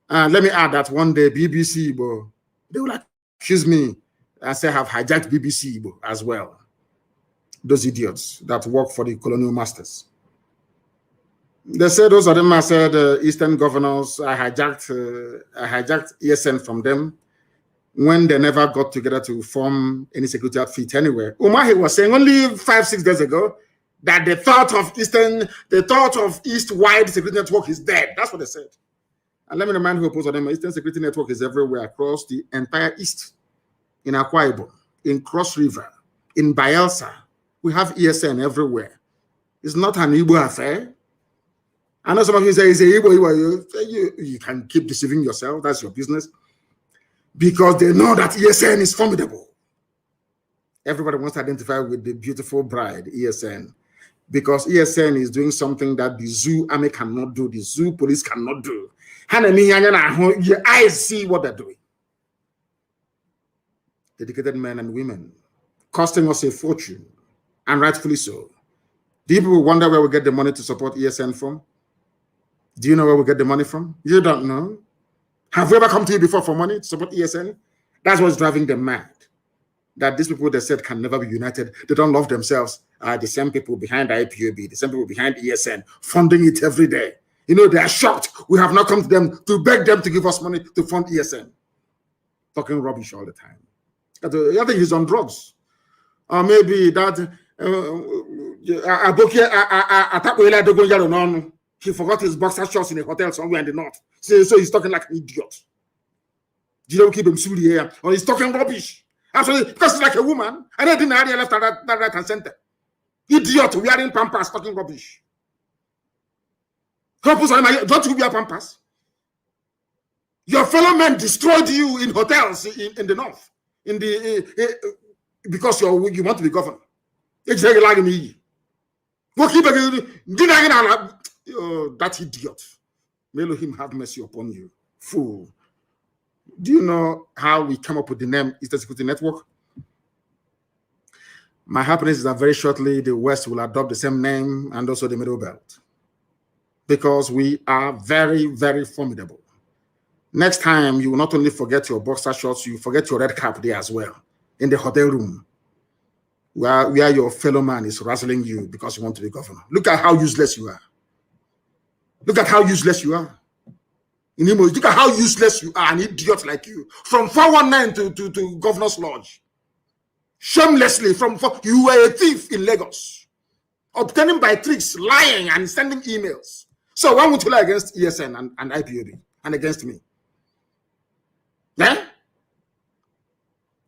Let me add that one day BBC Igbo, they will accuse me and say I have hijacked BBC Igbo as well. Those idiots that work for the colonial masters. They said Uzodinma said Eastern governors I hijacked ESN from them when they never got together to form any security outfit anywhere. Umahi was saying only 5-6 days ago that the thought of East-wide security network is dead. That's what they said. And let me remind you, Uzodinma, Eastern Security Network is everywhere across the entire East. In Akwa Ibom, in Cross River, in Bayelsa, we have ESN everywhere. It's not an Igbo affair. I know some of you say it's a Igbo. You can keep deceiving yourself. That's your business. Because they know that ESN is formidable. Everybody wants to identify with the beautiful bride, ESN. Because ESN is doing something that the zoo army cannot do, the zoo police cannot do. Your eyes see what they're doing. Dedicated men and women, costing us a fortune, and rightfully so. Do you people wonder where we get the money to support ESN from? Do you know where we get the money from? You don't know. Have we ever come to you before for money to support ESN? That's what's driving them mad. That these people they said can never be united, they don't love themselves, are the same people behind IPOB, the same people behind ESN, funding it every day. You know, they are shocked. We have not come to them to beg them to give us money to fund ESN. Talking rubbish all the time. I think he's on drugs. Or maybe that he forgot his boxer shorts in a hotel somewhere in the north. So he's talking like an idiot. You don't keep him silly here. Or he's talking rubbish. Absolutely, because he's like a woman. And I didn't area left that right and center. Idiot wearing pampers talking rubbish. Don't you wear pampers? Your fellow men destroyed you in hotels in the north. Because you want to be governor. It's very like me. That idiot. May Elohim have mercy upon you. Fool. Do you know how we come up with the name Eastern Security Network? My happiness is that very shortly the West will adopt the same name and also the Middle Belt. Because we are very, very formidable. Next time, you will not only forget your boxer shorts, you forget your red cap there as well, in the hotel room, where your fellow man is wrestling you because you want to be governor. Look at how useless you are. Look at how useless you are. In Imo, look at how useless you are, an idiot like you. From 419 to Governor's Lodge. Shamelessly, you were a thief in Lagos. Obtaining by tricks, lying and sending emails. So why would you lie against ESN and IPOB and against me? Yeah?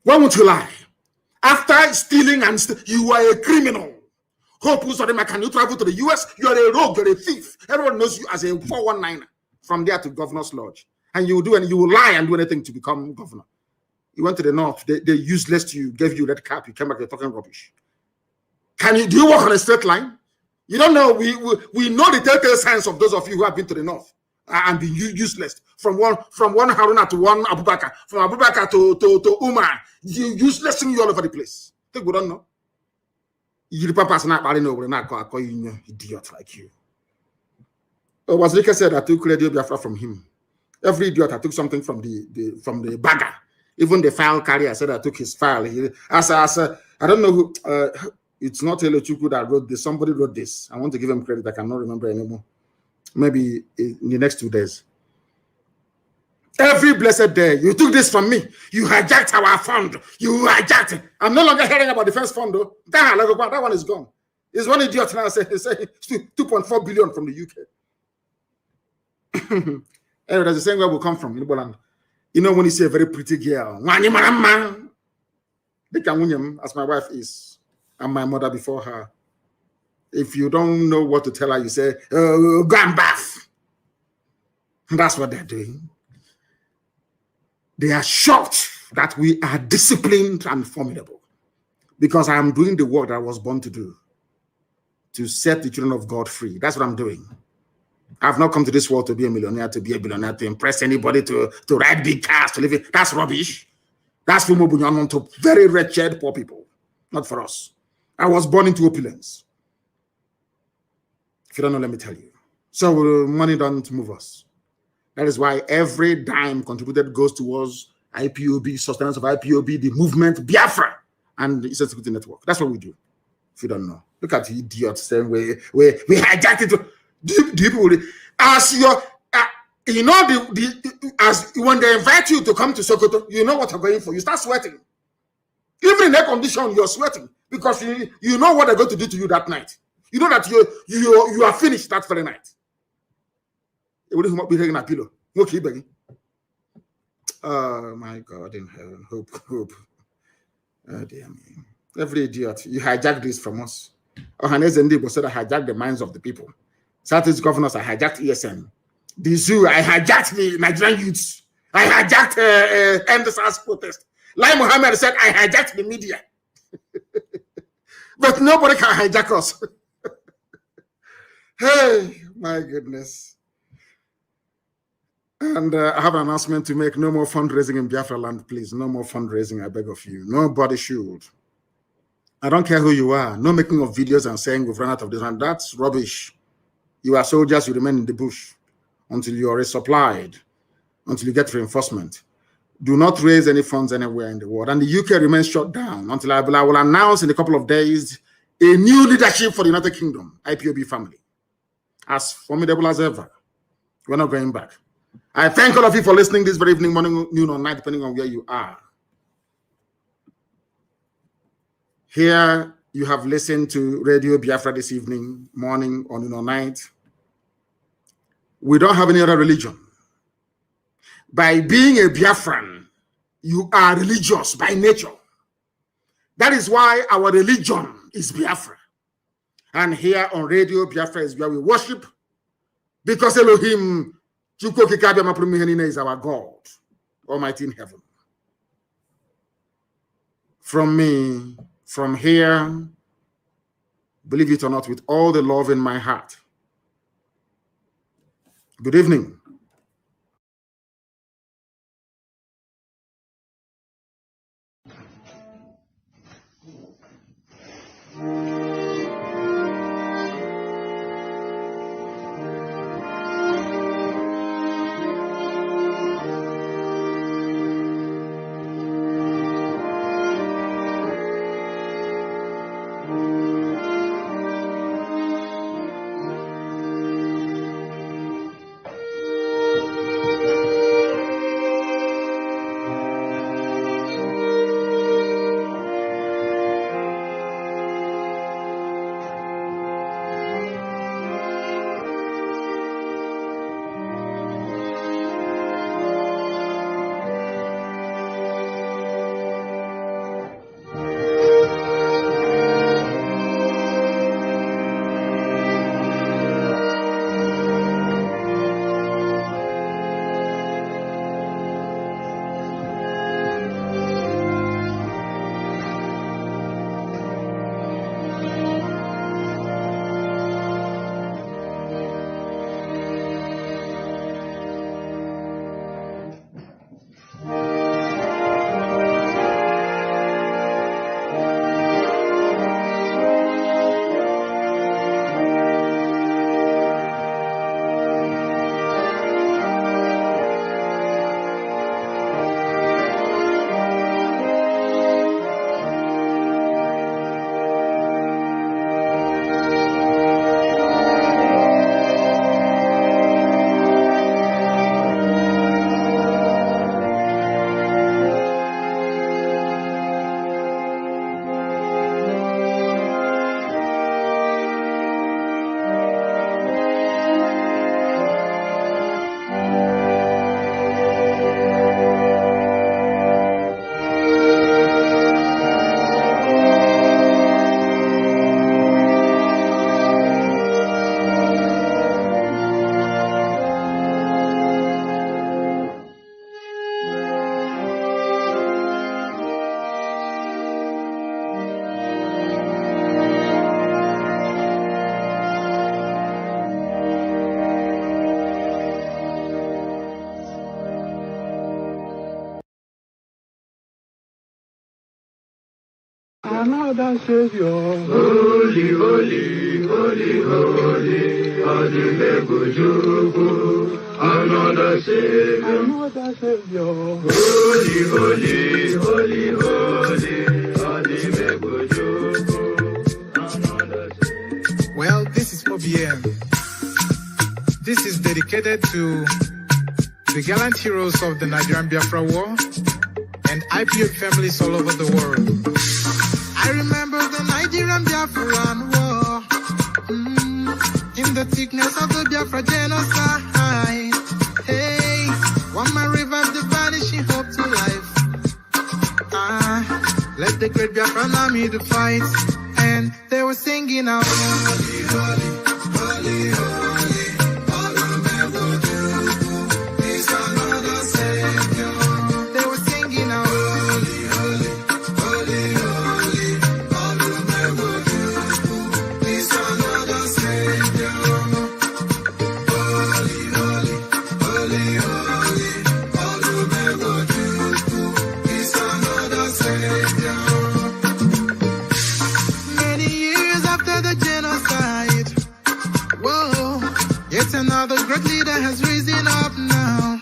Why won't you lie? After stealing you are a criminal. Hope Uzodinma, can you travel to the US? You are a rogue, you're a thief. Everyone knows you as a 419er. From there to Governor's Lodge. And you will lie and do anything to become governor. You went to the north, they useless you, gave you red cap, you came back, you're talking rubbish. Do you walk on a straight line? You don't know, we know the telltale signs of those of you who have been to the north and been useless. From one Haruna to one Abubakar, from Abubakar to Umar, useless you all over the place. I think we don't know. You papa's not call you idiot like you. Was Rika said I took Radio Biafra from him. Every idiot I took something from the bagger. Even the file carrier said I took his file. I don't know who. It's not Elochukwu that wrote this. Somebody wrote this. I want to give him credit. I cannot remember anymore. Maybe in the next 2 days. Every blessed day, you took this from me. You hijacked our fund. You hijacked it. I'm no longer hearing about the first fund, though. That one is gone. There's one idiot now saying 2.4 billion from the UK. Anyway, that's the same where we come from in Igbo. You know, when you see a very pretty girl, as my wife is, and my mother before her, if you don't know what to tell her, you say, oh, go and bath. That's what they're doing. They are shocked that we are disciplined and formidable because I am doing the work that I was born to do, to set the children of God free. That's what I'm doing. I've not come to this world to be a millionaire, to be a billionaire, to impress anybody, to ride big cars, to live it. That's rubbish. That's for to very wretched poor people, not for us. I was born into opulence. If you don't know, let me tell you. So money doesn't move us. That is why every dime contributed goes towards IPOB, sustenance of IPOB, the movement, Biafra, and the security network. That's what we do. If you don't know, look at the idiots saying we hijacked it. Do people as your you know as when they invite you to come to Sokoto, you know what you're going for. You start sweating. Even in air condition, you're sweating because you know what they're going to do to you that night. You know that you are finished that very night. Oh my God in heaven, hope. Oh dear me. Every idiot, you hijacked this from us. Ohanes Ndibo said I hijacked the minds of the people. Southeast governors, I hijacked ESM. The zoo, I hijacked the Nigerian youths. I hijacked End SARS protest. Lai Mohammed said I hijacked the media. But nobody can hijack us. Hey, my goodness. And I have an announcement to make. No more fundraising in Biafra land, please. No more fundraising, I beg of you. Nobody should. I don't care who you are. No making of videos and saying we've run out of this land. That's rubbish. You are soldiers, you remain in the bush until you are resupplied, until you get reinforcement. Do not raise any funds anywhere in the world. And the UK remains shut down until I will announce in a couple of days a new leadership for the United Kingdom, IPOB family. As formidable as ever. We're not going back. I thank all of you for listening this very evening, morning, noon, or night, depending on where you are. Here, you have listened to Radio Biafra this evening, morning, or noon, or night. We don't have any other religion. By being a Biafran, you are religious by nature. That is why our religion is Biafra. And here on Radio Biafra is where we worship, because Elohim is our God, Almighty in heaven. From me, from here, believe it or not, with all the love in my heart. Good evening. another Savior. Holy, holy, holy, holy, Adimebujuku, another Savior. Another Savior. Holy, holy, holy, holy, Adimebujuku, another Savior. Well, this is OBM. This is dedicated to the gallant heroes of the Nigerian Biafra War and IPO families all over the world. I remember the Nigerian Biafran War, in the thickness of the Biafra genocide. Hey, one man revived the vanishing hope to life. Let the great Biafran army to fight, and they were singing out, holy, holy, holy, holy. Another great leader has risen up now.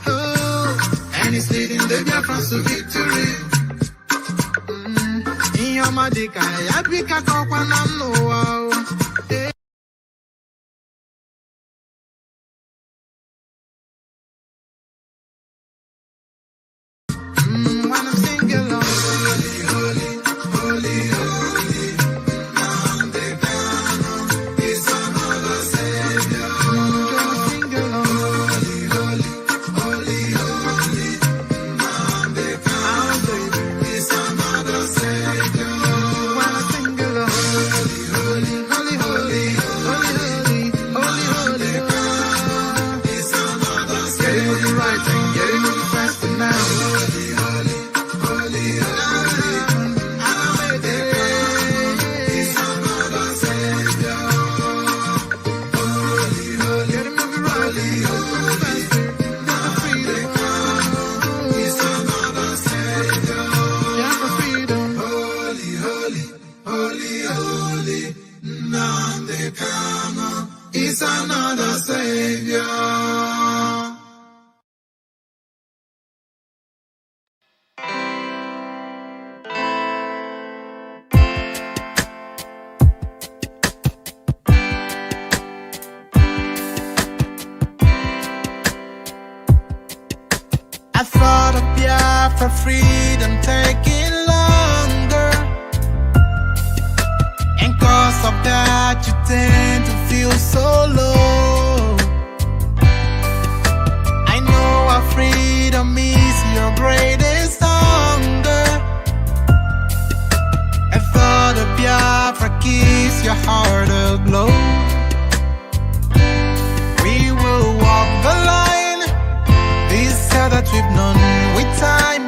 Oh, and he's leading the Biafrans to victory. In your madika, yabika kokwana no. When I'm singing along, holy, holy, holy, holy, Nnamdi Kanu is another Savior. Is another Savior. I thought of Biafra freedom taking longer, and cause of that you tend to feel so low. I know our freedom is your greatest hunger. I thought of Biafra keeps your heart aglow. We will walk the line, this hell that we've known with time.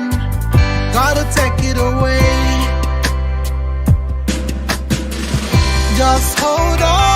Gotta take it away. Just hold on.